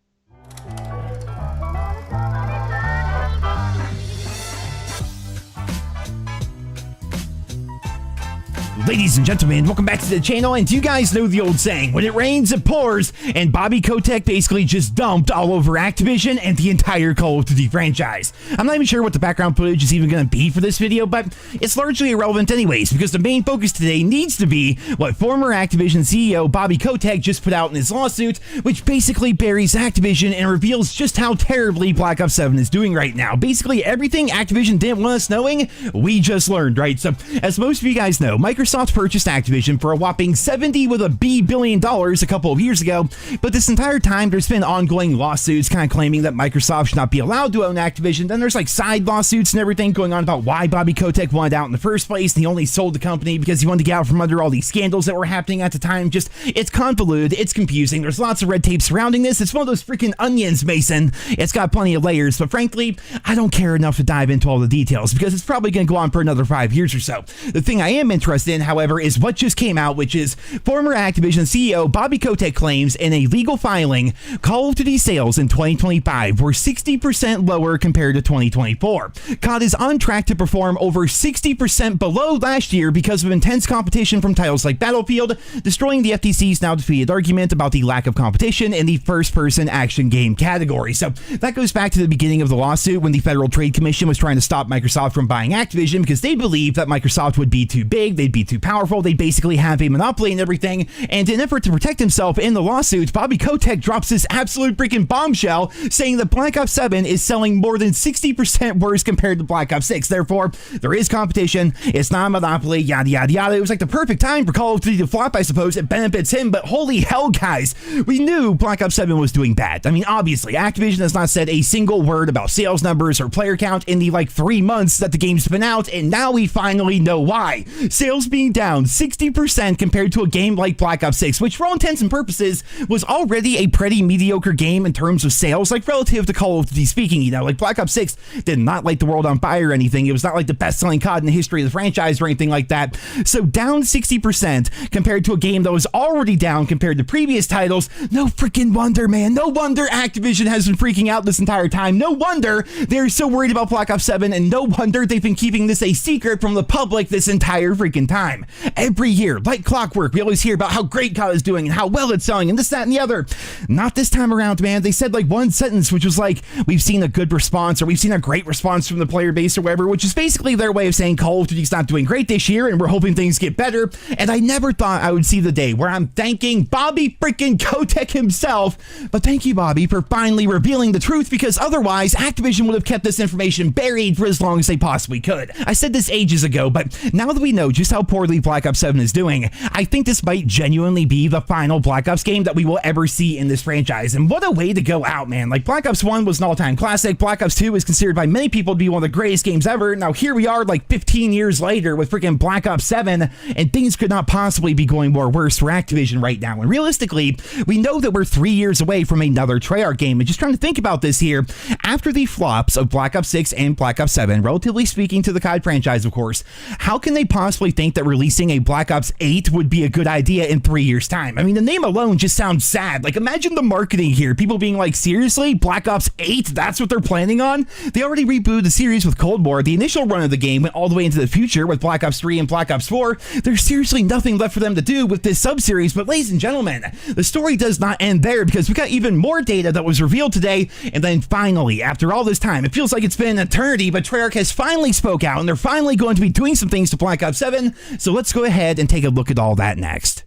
Ladies and gentlemen, welcome back to the channel, and do you guys know the old saying, when it rains, it pours, and Bobby Kotick basically just dumped all over Activision and the entire Call of Duty franchise. I'm not even sure what the background footage is even going to be for this video, but it's largely irrelevant anyways, because the main focus today needs to be what former Activision CEO Bobby Kotick just put out in his lawsuit, which basically buries Activision and reveals just how terribly Black Ops 7 is doing right now. Basically everything Activision didn't want us knowing, we just learned, right? So, as most of you guys know, Microsoft purchased Activision for a whopping $70 billion a couple of years ago, but this entire time there's been ongoing lawsuits kind of claiming that Microsoft should not be allowed to own Activision. Then there's like side lawsuits and everything going on about why Bobby Kotick wanted out in the first place, and he only sold the company because he wanted to get out from under all these scandals that were happening at the time. Just, it's convoluted, it's confusing, there's lots of red tape surrounding this. It's one of those freaking onions, Mason. It's got plenty of layers, but frankly, I don't care enough to dive into all the details because it's probably going to go on for another 5 years or so. The thing I am interested in, however, is what just came out, which is former Activision CEO Bobby Kotick claims in a legal filing Call of Duty sales in 2025 were 60% lower compared to 2024. COD is on track to perform over 60% below last year because of intense competition from titles like Battlefield, destroying the FTC's now defeated argument about the lack of competition in the first-person action game category. So that goes back to the beginning of the lawsuit when the Federal Trade Commission was trying to stop Microsoft from buying Activision because they believed that Microsoft would be too big, they'd be too powerful, they'd basically have a monopoly and everything. And in an effort to protect himself in the lawsuit, Bobby Kotick drops this absolute freaking bombshell saying that Black Ops 7 is selling more than 60% worse compared to Black Ops 6. Therefore, there is competition, it's not a monopoly, yada yada yada. It was like the perfect time for Call of Duty to flop, I suppose. It benefits him, but holy hell, guys, we knew Black Ops 7 was doing bad. I mean, obviously, Activision has not said a single word about sales numbers or player count in the 3 months that the game's been out, and now we finally know why. Sales being down 60% compared to a game like Black Ops 6, which for all intents and purposes was already a pretty mediocre game in terms of sales, relative to Call of Duty speaking. You know, Black Ops 6 did not light the world on fire or anything. It was not like the best-selling COD in the history of the franchise or anything like that. So down 60% compared to a game that was already down compared to previous titles. No freaking wonder, man. No wonder Activision has been freaking out this entire time. No wonder they're so worried about Black Ops 7, and no wonder they've been keeping this a secret from the public this entire freaking time. time. Every year, like clockwork, we always hear about how great COD is doing and how well it's selling and this, that, and the other. Not this time around, man. They said like one sentence, which was like, we've seen a good response or we've seen a great response from the player base or whatever, which is basically their way of saying Call of Duty's not doing great this year and we're hoping things get better. And I never thought I would see the day where I'm thanking Bobby freaking Kotick himself. But thank you, Bobby, for finally revealing the truth, because otherwise Activision would have kept this information buried for as long as they possibly could. I said this ages ago, but now that we know just how poorly Black Ops 7 is doing, I think this might genuinely be the final Black Ops game that we will ever see in this franchise. And what a way to go out, man. Like, Black Ops 1 was an all-time classic. Black Ops 2 is considered by many people to be one of the greatest games ever. Now here we are like 15 years later with freaking Black Ops 7, and things could not possibly be going more worse for Activision right now. And realistically, we know that we're 3 years away from another Treyarch game. And just trying to think about this here, after the flops of Black Ops 6 and Black Ops 7, relatively speaking to the COD franchise, of course, how can they possibly think that releasing a Black Ops 8 would be a good idea in 3 years' time? I mean, the name alone just sounds sad. Like, imagine the marketing here. People being like, seriously? Black Ops 8? That's what they're planning on? They already rebooted the series with Cold War. The initial run of the game went all the way into the future with Black Ops 3 and Black Ops 4. There's seriously nothing left for them to do with this sub-series. But ladies and gentlemen, the story does not end there, because we got even more data that was revealed today. And then finally, after all this time, it feels like it's been an eternity, but Treyarch has finally spoke out and they're finally going to be doing some things to Black Ops 7. So let's go ahead and take a look at all that next.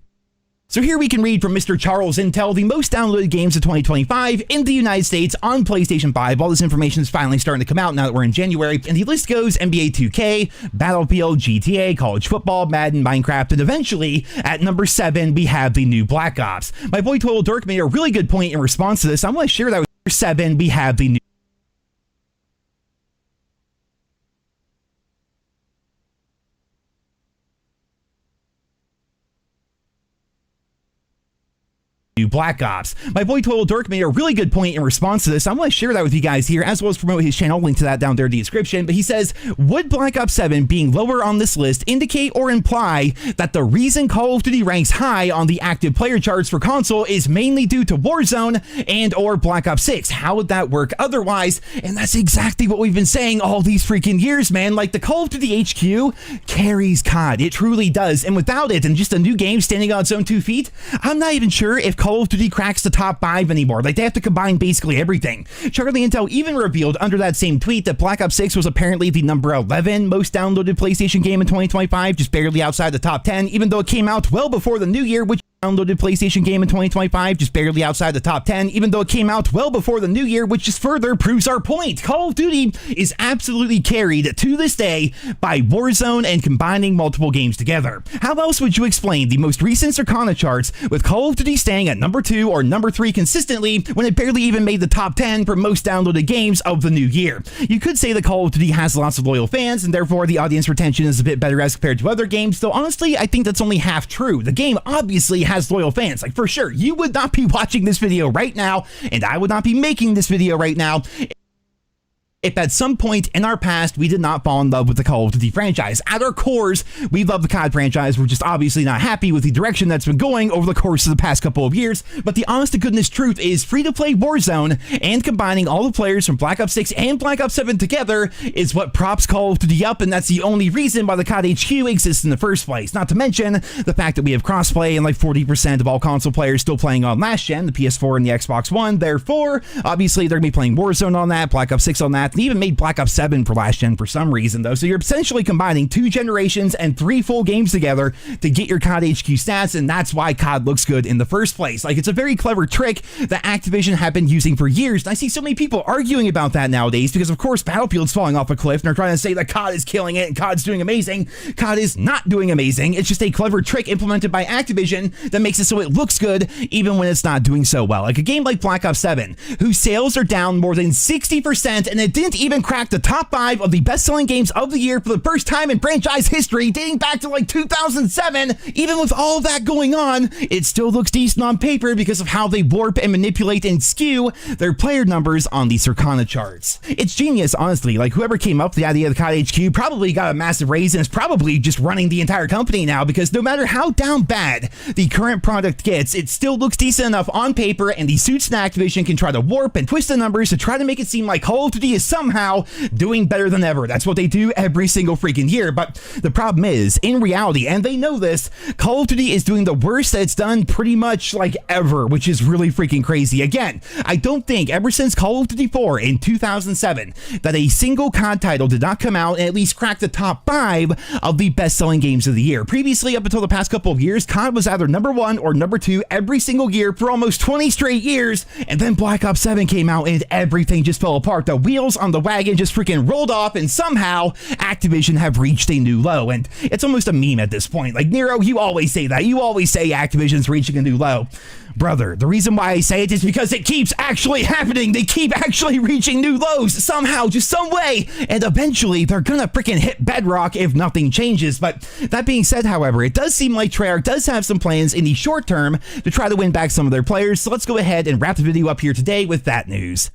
So here we can read from Mr. Charles Intel, the most downloaded games of 2025 in the United States on PlayStation 5. All this information is finally starting to come out now that we're in January. And the list goes NBA 2K, Battlefield, GTA, College Football, Madden, Minecraft, and eventually at number 7, we have the new Black Ops. My boy Total Dirk made a really good point in response to this. I'm going to share that with number 7, we have the new Black Ops. My boy Total Dirk made a really good point in response to this. I'm going to share that with you guys here, as well as promote his channel. Link to that down there in the description. But he says, would Black Ops 7 being lower on this list indicate or imply that the reason Call of Duty ranks high on the active player charts for console is mainly due to Warzone and or Black Ops 6? How would that work otherwise? And that's exactly what we've been saying all these freaking years, man. Like, the Call of Duty HQ carries COD. It truly does. And without it, and just a new game standing on its own 2 feet, I'm not even sure if Call of Duty cracks the top 5 anymore. Like, they have to combine basically everything. Charlie Intel even revealed under that same tweet that Black Ops 6 was apparently the number 11 most downloaded PlayStation game in 2025, just barely outside the top 10, even though it came out well before the new year, which downloaded PlayStation game in 2025, just barely outside the top 10, even though it came out well before the new year, which just further proves our point. Call of Duty is absolutely carried to this day by Warzone and combining multiple games together. How else would you explain the most recent Circana charts with Call of Duty staying at number 2 or number 3 consistently when it barely even made the top 10 for most downloaded games of the new year? You could say that Call of Duty has lots of loyal fans and therefore the audience retention is a bit better as compared to other games, though honestly I think that's only half true. The game obviously has loyal fans. Like, for sure, you would not be watching this video right now, and I would not be making this video right now if at some point in our past we did not fall in love with the Call of Duty franchise. At our cores, we love the COD franchise. We're just obviously not happy with the direction that's been going over the course of the past couple of years. But the honest to goodness truth is, free-to-play Warzone and combining all the players from Black Ops 6 and Black Ops 7 together is what props Call of Duty up, and that's the only reason why the COD HQ exists in the first place. Not to mention the fact that we have crossplay and like 40% of all console players still playing on last gen, the PS4 and the Xbox One. Therefore, obviously they're going to be playing Warzone on that, Black Ops 6 on that. They even made Black Ops 7 for last gen for some reason, though. So you're essentially combining 2 generations and 3 full games together to get your COD HQ stats, and that's why COD looks good in the first place. Like, it's a very clever trick that Activision have been using for years, and I see so many people arguing about that nowadays because, of course, Battlefield's falling off a cliff, and they're trying to say that COD is killing it and COD's doing amazing. COD is not doing amazing. It's just a clever trick implemented by Activision that makes it so it looks good even when it's not doing so well. Like a game like Black Ops 7, whose sales are down more than 60%, and it didn't even crack the top 5 of the best-selling games of the year for the first time in franchise history, dating back to like 2007. Even with all that going on, it still looks decent on paper because of how they warp and manipulate and skew their player numbers on the Circana charts. It's genius, honestly. Like, whoever came up with the idea of the COD HQ probably got a massive raise and is probably just running the entire company now, because no matter how down bad the current product gets, it still looks decent enough on paper, and the suits in Activision can try to warp and twist the numbers to try to make it seem like Call of Duty is somehow doing better than ever. That's what they do every single freaking year. But the problem is, in reality, and they know this, Call of Duty is doing the worst that it's done pretty much like ever, which is really freaking crazy. Again, I don't think ever since Call of Duty 4 in 2007 that a single COD title did not come out and at least crack the top 5 of the best-selling games of the year. Previously, up until the past couple of years, COD was either number 1 or number 2 every single year for almost 20 straight years, and then Black Ops 7 came out and everything just fell apart. The wheels on the wagon just freaking rolled off, and somehow Activision have reached a new low. And it's almost a meme at this point. Like, Nero, you always say that. You always say Activision's reaching a new low. Brother, the reason why I say it is because it keeps actually happening. They keep actually reaching new lows somehow, just some way, and eventually they're gonna freaking hit bedrock if nothing changes. But that being said, however, it does seem like Treyarch does have some plans in the short term to try to win back some of their players. So let's go ahead and wrap the video up here today with that news.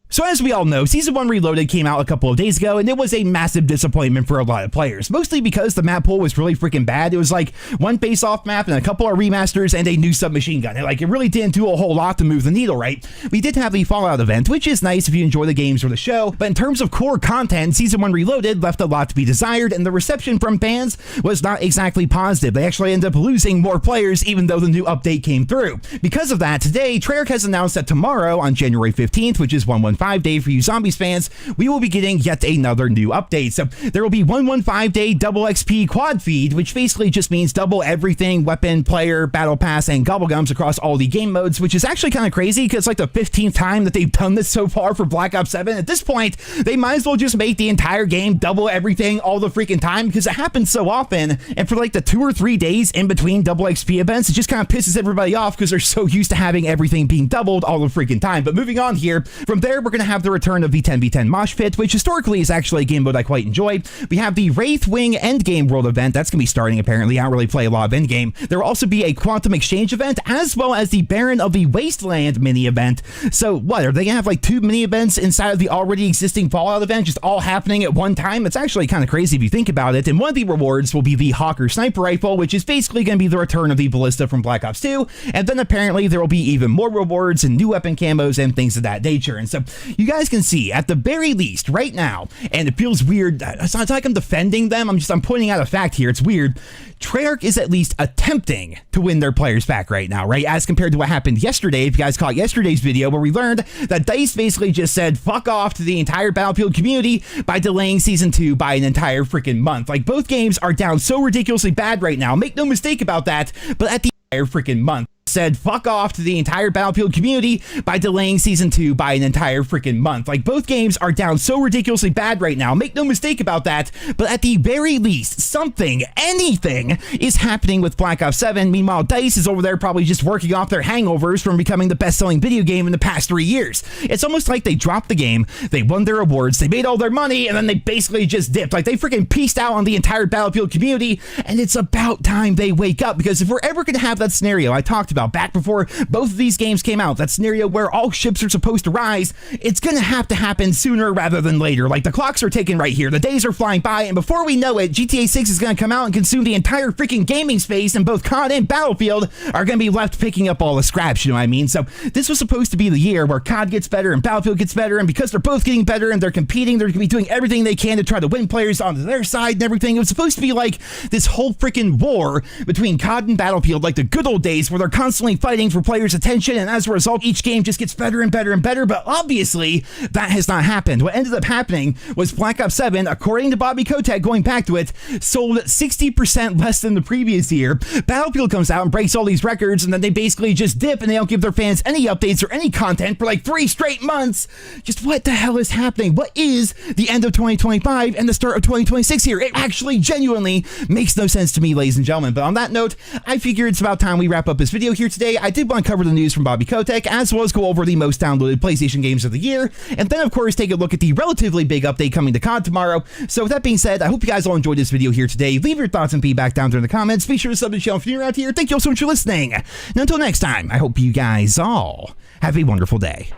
So as we all know, Season 1 Reloaded came out a couple of days ago, and it was a massive disappointment for a lot of players, mostly because the map pool was really freaking bad. It was like one face-off map and a couple of remasters and a new submachine gun. And like, it really didn't do a whole lot to move the needle, right? We did have the Fallout event, which is nice if you enjoy the games or the show, but in terms of core content, Season 1 Reloaded left a lot to be desired, and the reception from fans was not exactly positive. They actually ended up losing more players even though the new update came through. Because of that, today, Treyarch has announced that tomorrow, on January 15th, which is 115 day for you Zombies fans, we will be getting yet another new update. So there will be 115 day double XP quad feed, which basically just means double everything, weapon, player, battle pass, and gobblegums across all the game modes, which is actually kind of crazy because it's like the 15th time that they've done this so far for Black Ops 7. At this point, they might as well just make the entire game double everything all the freaking time because it happens so often. And for like the 2 or 3 days in between double XP events, it just kind of pisses everybody off because they're so used to having everything being doubled all the freaking time. But moving on here, from there, we're going to have the return of the 10v10 Mosh Pit, which historically is actually a game mode I quite enjoy. We have the Wraithwing Endgame World event. That's going to be starting, apparently. I don't really play a lot of Endgame. There will also be a Quantum Exchange event, as well as the Baron of the Wasteland mini event. So what, are they going to have like 2 mini events inside of the already existing Fallout event, just all happening at one time? It's actually kind of crazy if you think about it. And one of the rewards will be the Hawker Sniper Rifle, which is basically going to be the return of the Ballista from Black Ops 2. And then apparently there will be even more rewards and new weapon camos and things of that nature. And so you guys can see, at the very least, right now, and it feels weird, it's not like I'm defending them, I'm pointing out a fact here, it's weird, Treyarch is at least attempting to win their players back right now, right? As compared to what happened yesterday, if you guys caught yesterday's video, where we learned that DICE basically just said fuck off to the entire Battlefield community by delaying Season 2 by an entire freaking month. Like, both games are down so ridiculously bad right now, make no mistake about that, but at the entire freaking month, said fuck off to the entire Battlefield community by delaying Season 2 by an entire freaking month. Like, both games are down so ridiculously bad right now, make no mistake about that, but at the very least, something, anything, is happening with Black Ops 7. Meanwhile, DICE is over there probably just working off their hangovers from becoming the best-selling video game in the past 3 years. It's almost like they dropped the game, they won their awards, they made all their money, and then they basically just dipped. Like, they freaking pieced out on the entire Battlefield community, and it's about time they wake up, because if we're ever going to have that scenario I talked about back before both of these games came out, that scenario where all ships are supposed to rise, it's gonna have to happen sooner rather than later. Like, the clocks are ticking right here, the days are flying by, and before we know it, GTA 6 is gonna come out and consume the entire freaking gaming space, and both COD and Battlefield are gonna be left picking up all the scraps, you know what I mean? So this was supposed to be the year where COD gets better and Battlefield gets better, and because they're both getting better and they're competing, they're gonna be doing everything they can to try to win players onto their side and everything. It was supposed to be like this whole freaking war between COD and Battlefield, like the good old days where they're constantly fighting for players' attention, and as a result, each game just gets better and better and better. But obviously, that has not happened. What ended up happening was Black Ops 7, according to Bobby Kotick, going back to it, sold 60% less than the previous year. Battlefield comes out and breaks all these records, and then they basically just dip, and they don't give their fans any updates or any content for like 3 straight months. Just what the hell is happening? What is the end of 2025 and the start of 2026 here? It actually genuinely makes no sense to me, ladies and gentlemen. But on that note, I figure it's about time we wrap up this video here today. I did want to cover the news from Bobby Kotick, as well as go over the most downloaded PlayStation games of the year, and then of course take a look at the relatively big update coming to COD tomorrow. So with that being said, I hope you guys all enjoyed this video here today. Leave your thoughts and feedback down there in the comments. Be sure to sub to the channel if you're new around here. Thank you all so much for listening. And until next time, I hope you guys all have a wonderful day.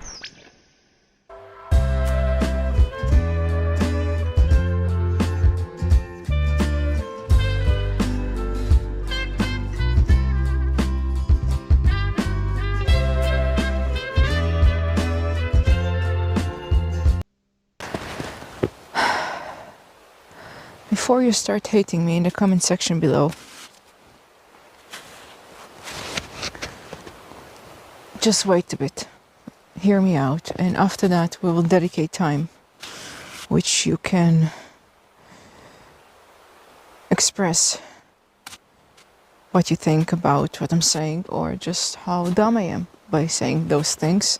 before you start hating me in the comment section below, just wait a bit. Hear me out, and after that we will dedicate time which you can express what you think about what I'm saying, or just how dumb I am by saying those things.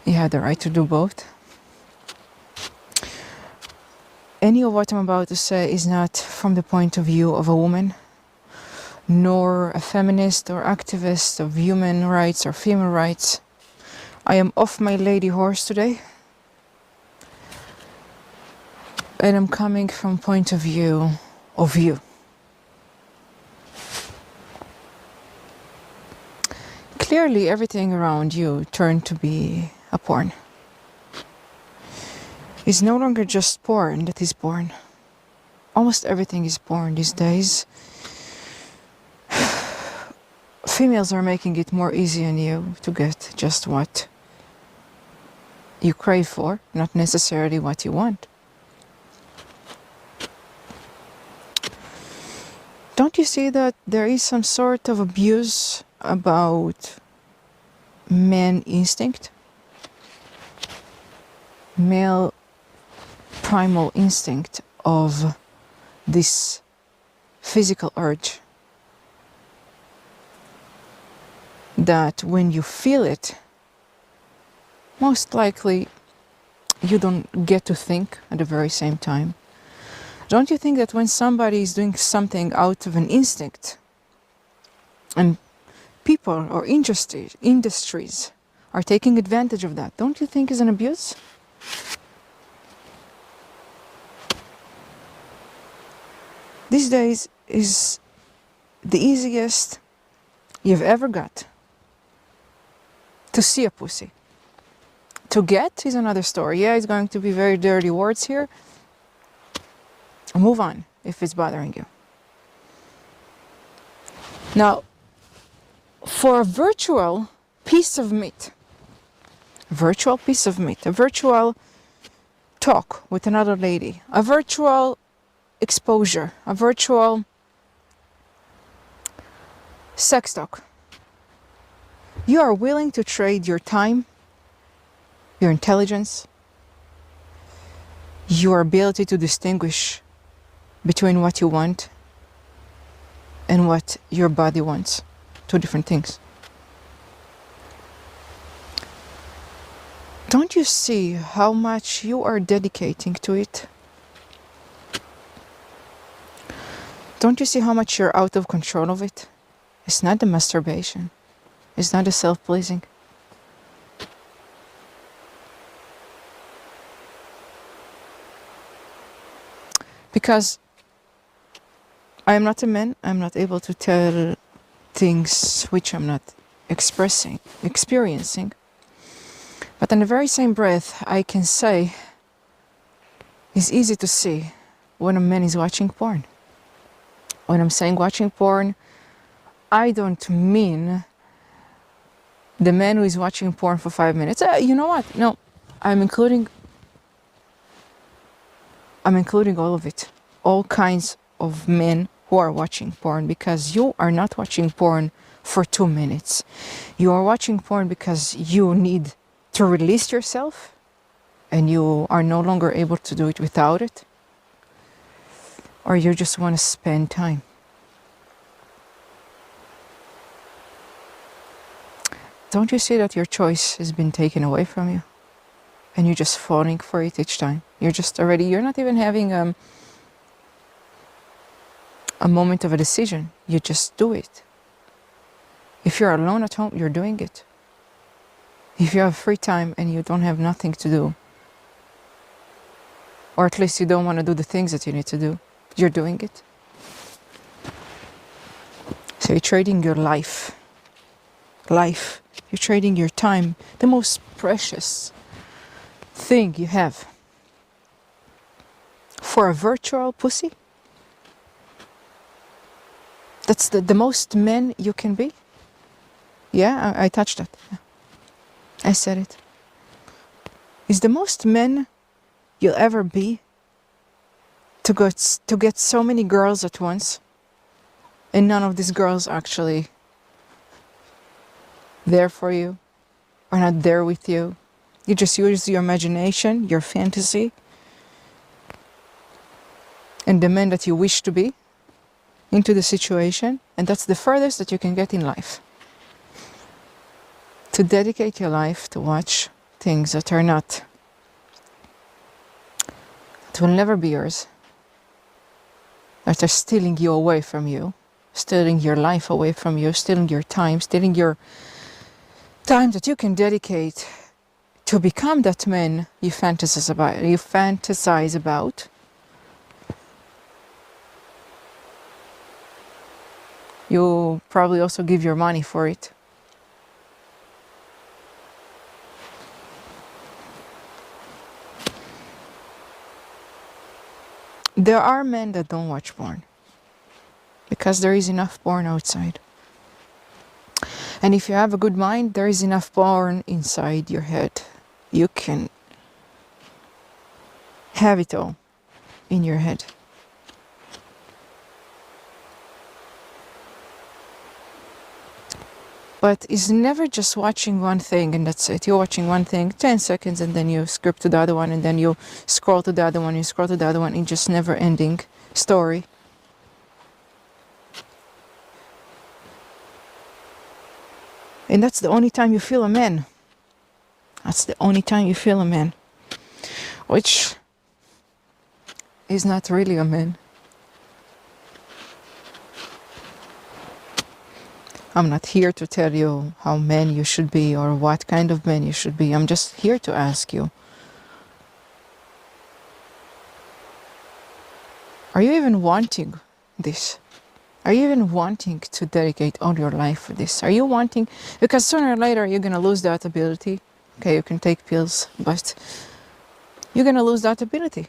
You have the right to do both. Any of what I'm about to say is not from the point of view of a woman, nor a feminist or activist of human rights or female rights. I am off my lady horse today, and I'm coming from point of view of you. Clearly everything around you turned to be a porn. It's no longer just porn that is porn. Almost everything is porn these days. Females are making it more easy on you to get just what you crave for, not necessarily what you want. Don't you see that there is some sort of abuse about man instinct? Male primal instinct of this physical urge that when you feel it, most likely you don't get to think at the very same time. Don't you think that when somebody is doing something out of an instinct, and people or industries are taking advantage of that, don't you think is an abuse? These days is the easiest you've ever got to see a pussy. To get is another story. Yeah, it's going to be very dirty words here. Move on if it's bothering you. Now, for a virtual piece of meat, a virtual talk with another lady, a virtual exposure, a virtual sex talk, you are willing to trade your time, your intelligence, your ability to distinguish between what you want and what your body wants. Two different things. Don't you see how much you are dedicating to it? Don't you see how much you're out of control of it? It's not the masturbation. It's not the self-pleasing. Because I am not a man, I'm not able to tell things which I'm not experiencing. But in the very same breath, I can say it's easy to see when a man is watching porn. When I'm saying watching porn, I don't mean the man who is watching porn for 5 minutes. You know what? No, I'm including all of it. All kinds of men who are watching porn, because you are not watching porn for 2 minutes. You are watching porn because you need to release yourself and you are no longer able to do it without it. Or you just want to spend time. Don't you see that your choice has been taken away from you? And you're just falling for it each time. You're not even having a moment of a decision. You just do it. If you're alone at home, you're doing it. If you have free time and you don't have nothing to do, or at least you don't want to do the things that you need to do, you're doing it. So you're trading your life. You're trading your time, the most precious thing you have, for a virtual pussy. That's the most men you can be. Yeah, I touched that. I said it. Is the most men you'll ever be to get so many girls at once, and none of these girls actually there for you, are not there with you. You just use your imagination, your fantasy, and the man that you wish to be into the situation, and that's the furthest that you can get in life. To dedicate your life to watch things that are not, that will never be yours, that are stealing you away from you, stealing your life away from you, stealing your time that you can dedicate to become that man you fantasize about. You probably also give your money for it. There are men that don't watch porn because there is enough porn outside. And if you have a good mind, there is enough porn inside your head. You can have it all in your head. But it's never just watching one thing and that's it. You're watching one thing, 10 seconds, and then you skip to the other one, and then you scroll to the other one, you scroll to the other one. It's just never ending story. And that's the only time you feel a man. That's the only time you feel a man. Which is not really a man. I'm not here to tell you how man you should be or what kind of man you should be. I'm just here to ask you. Are you even wanting this? Are you even wanting to dedicate all your life for this? Are you wanting, because sooner or later you're going to lose that ability. Okay, you can take pills, but you're going to lose that ability.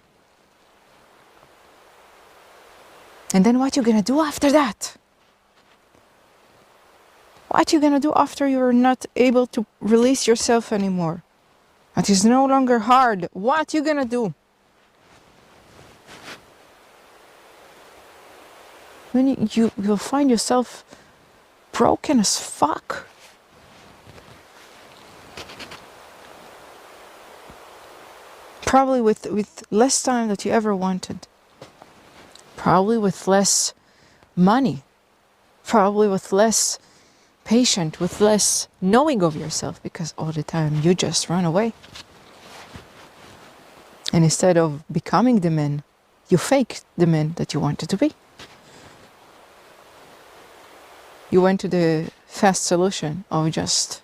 And then what you going to do after that? What you going to do after you're not able to release yourself anymore? It is no longer hard. What you going to do? When you'll find yourself broken as fuck. Probably with less time that you ever wanted. Probably with less money. Probably with less patience, with less knowing of yourself, because all the time you just run away. And instead of becoming the man, you fake the man that you wanted to be. You went to the fast solution of just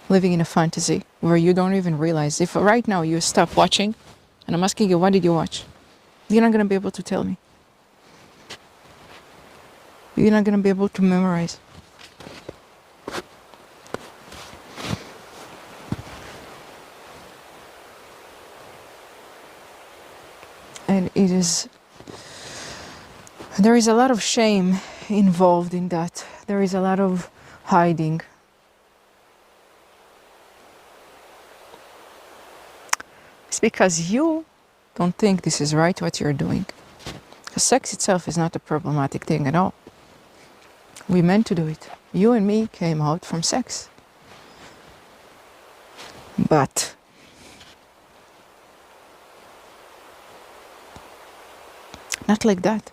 living in a fantasy where you don't even realize. If right now you stop watching, and I'm asking you, what did you watch? You're not going to be able to tell me. You're not going to be able to memorize. And there is a lot of shame involved in that. There is a lot of hiding. It's because you don't think this is right what you're doing. Because sex itself is not a problematic thing at all. We meant to do it. You and me came out from sex. But not like that.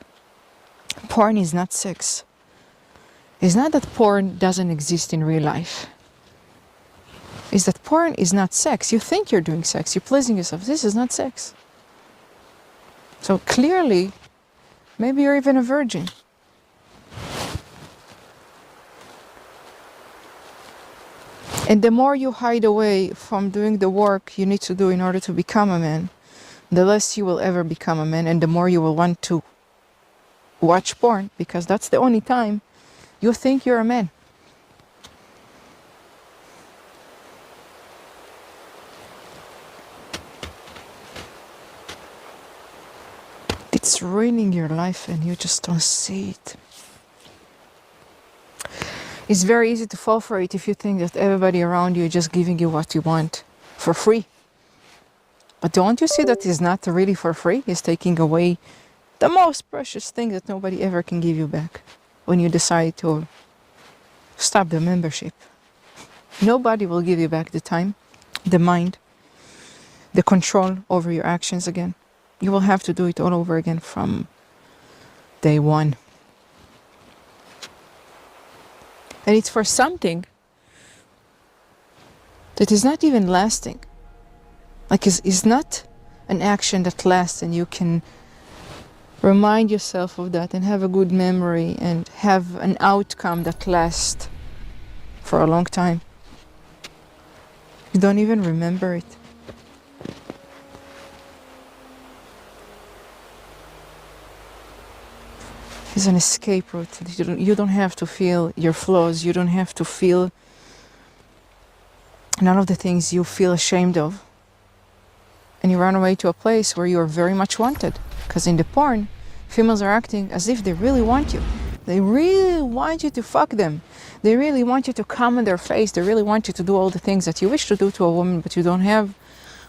Porn is not sex. It's not that porn doesn't exist in real life. It's that porn is not sex. You think you're doing sex. You're pleasing yourself. This is not sex. So clearly, maybe you're even a virgin. And the more you hide away from doing the work you need to do in order to become a man, the less you will ever become a man, and the more you will want to watch porn, because that's the only time you think you're a man. It's ruining your life and you just don't see it. It's very easy to fall for it if you think that everybody around you is just giving you what you want for free. But don't you see that is not really for free? He's taking away the most precious thing that nobody ever can give you back when you decide to stop the membership. Nobody will give you back the time, the mind, the control over your actions again. You will have to do it all over again from day one. And it's for something that is not even lasting. Like, it's not an action that lasts and you can remind yourself of that and have a good memory and have an outcome that lasts for a long time. You don't even remember it. It's an escape route. You don't have to feel your flaws. You don't have to feel none of the things you feel ashamed of. And you run away to a place where you are very much wanted. Because in the porn, females are acting as if they really want you. They really want you to fuck them. They really want you to come on their face. They really want you to do all the things that you wish to do to a woman, but you don't have.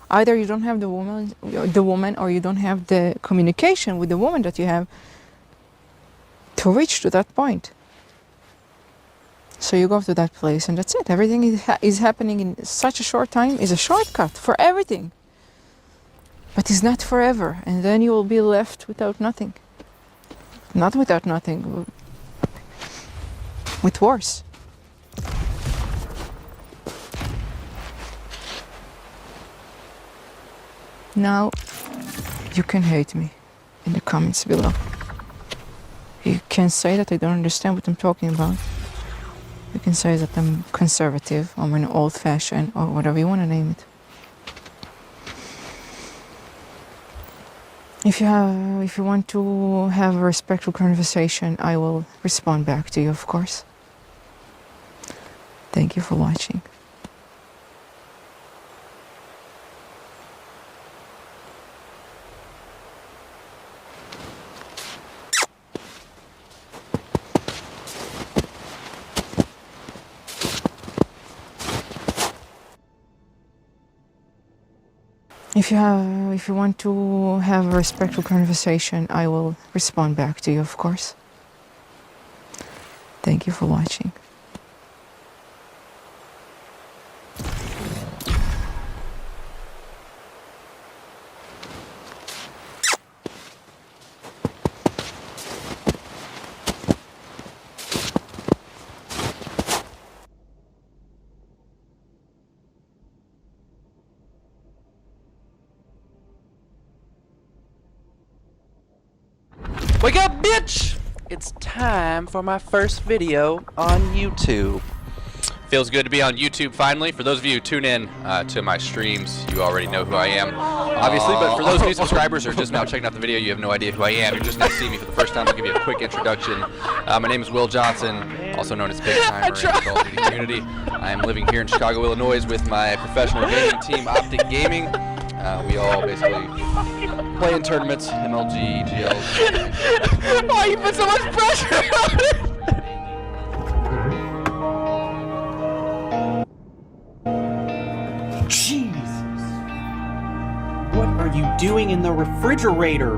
Either you don't have the woman, or you don't have the communication with the woman that you have to reach to that point. So you go to that place, and that's it. Everything is happening in such a short time. Is a shortcut for everything. But it's not forever, and then you will be left without nothing. Not without nothing, with worse. Now, you can hate me in the comments below. You can say that I don't understand what I'm talking about. You can say that I'm conservative, or I'm old-fashioned, or whatever you want to name it. If you want to have a respectful conversation, I will respond back to you, of course. Thank you for watching. If you want to have a respectful conversation, I will respond back to you, of course. Thank you for watching. Wake up, bitch! It's time for my first video on YouTube. Feels good to be on YouTube finally. For those of you who tune in to my streams, you already know who I am, obviously, but for those new subscribers who are just now checking out the video, you have no idea who I am. You're just now seeing me for the first time. I'll give you a quick introduction. My name is Will Johnson, also known as Big Timer in the Call of Duty community. I am living here in Chicago, Illinois with my professional gaming team, Optic Gaming. We all basically play in tournaments, MLG, GLs. Why you put so much pressure on it? Jesus! What are you doing in the refrigerator?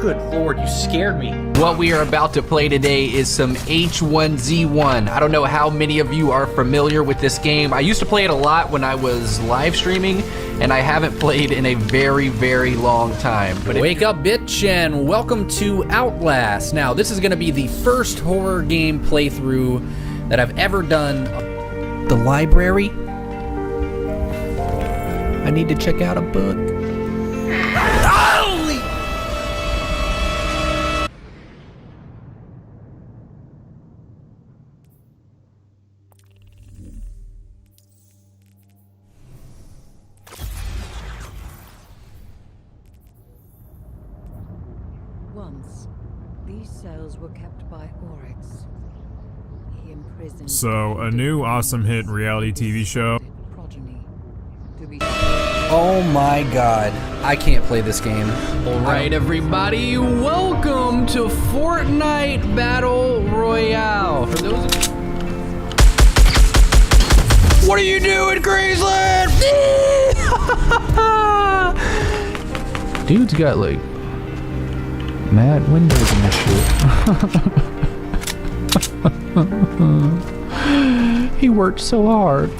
Good lord, you scared me. What we are about to play today is some H1Z1. I don't know how many of you are familiar with this game. I used to play it a lot when I was live streaming, and I haven't played in a very, very long time. But wake up, bitch, and welcome to Outlast. Now, this is going to be the first horror game playthrough that I've ever done. The library? I need to check out a book. Holy! Once, these cells were kept by Oryx. He imprisoned. So, a new awesome hit reality TV show. Oh my god, I can't play this game. Alright everybody, welcome to Fortnite Battle Royale. For those of What are you doing, Graceland? Dude's got like mad windows in this shit. He worked so hard.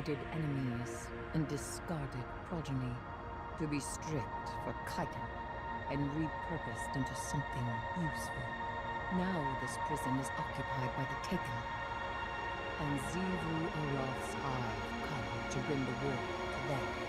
defeated enemies and discarded progeny to be stripped for chitin and repurposed into something useful. Now this prison is occupied by the Taken, and Xivu Olaf's Hive come to bring the war to them.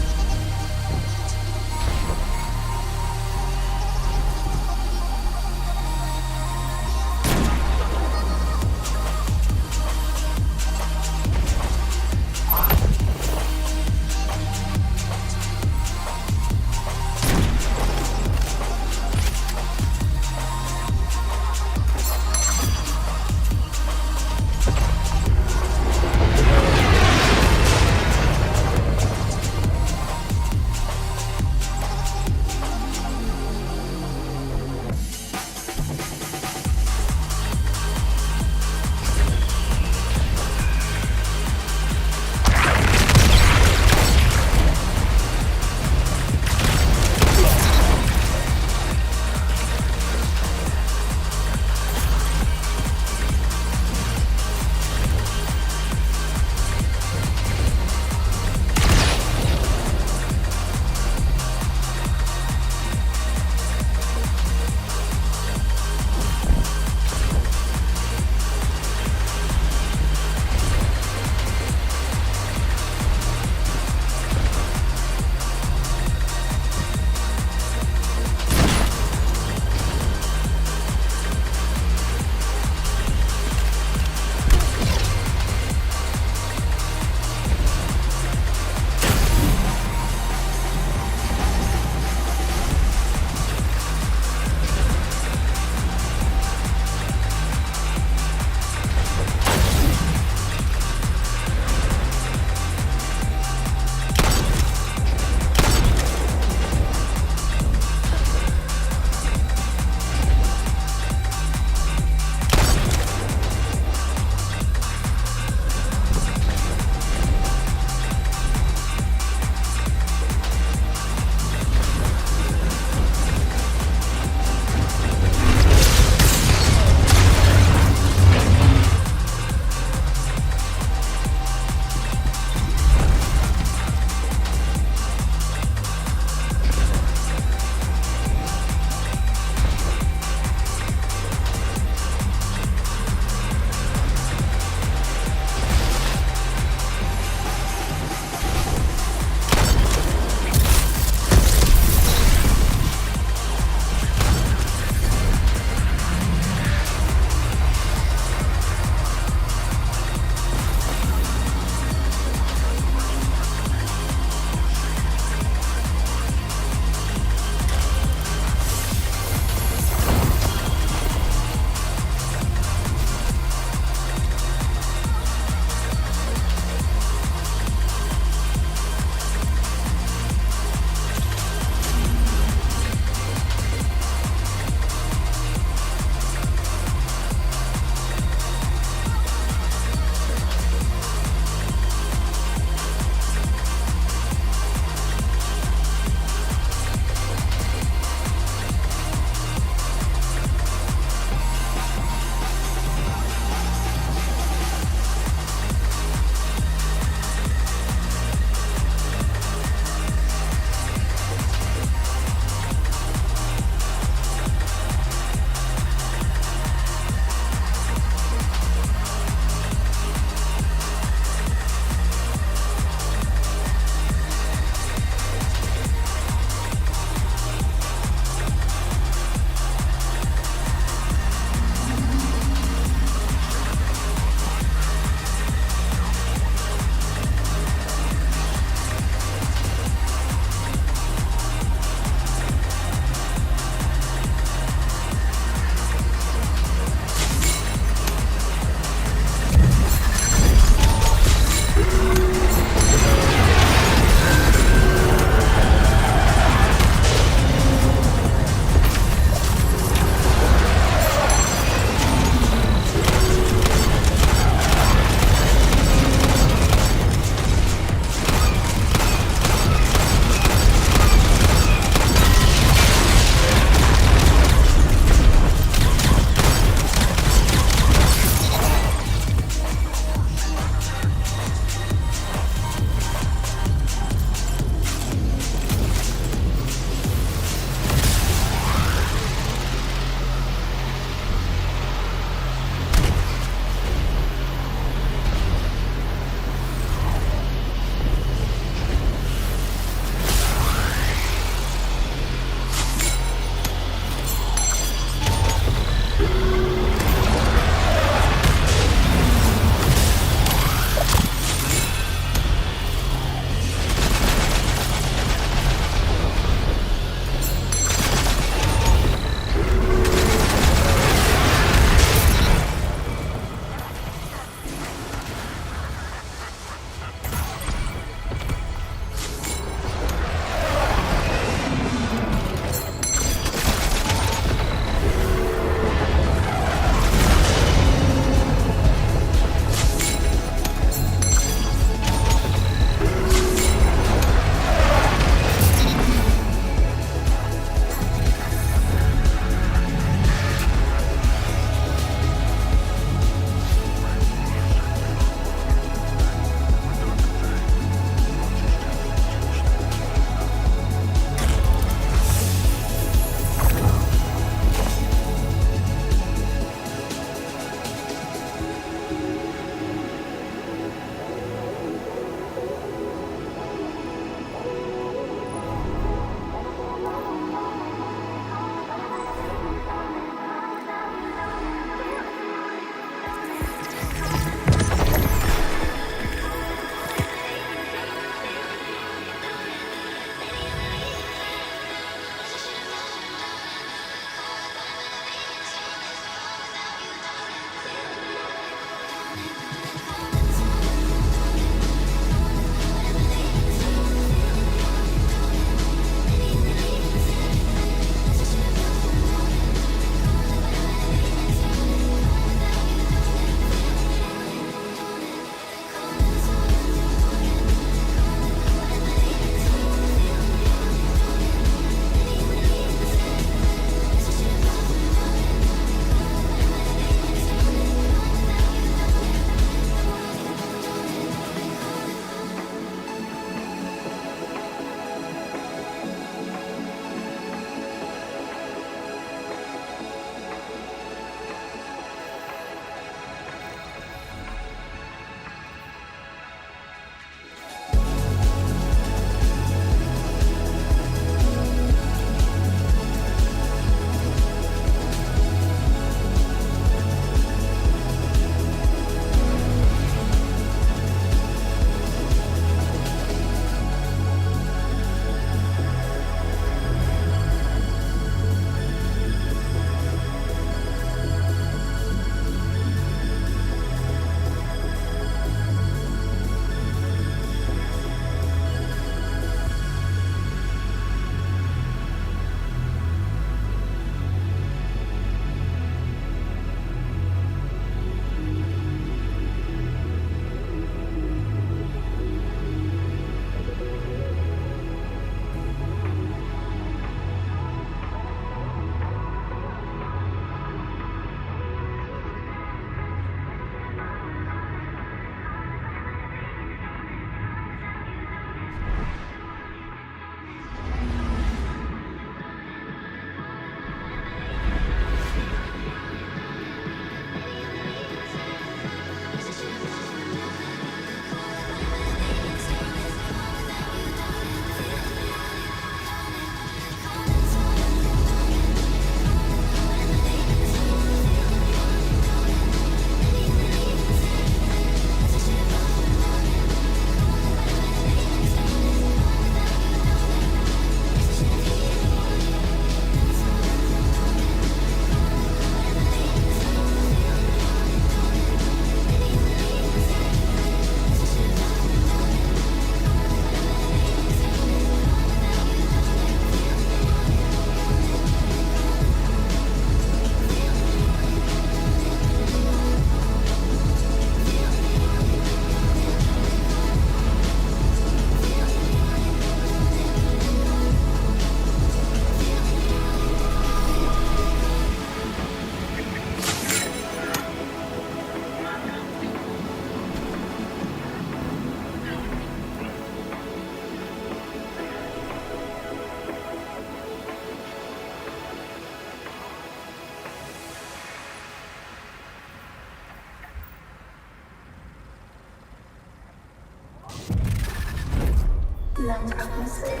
turbulent atmosphere.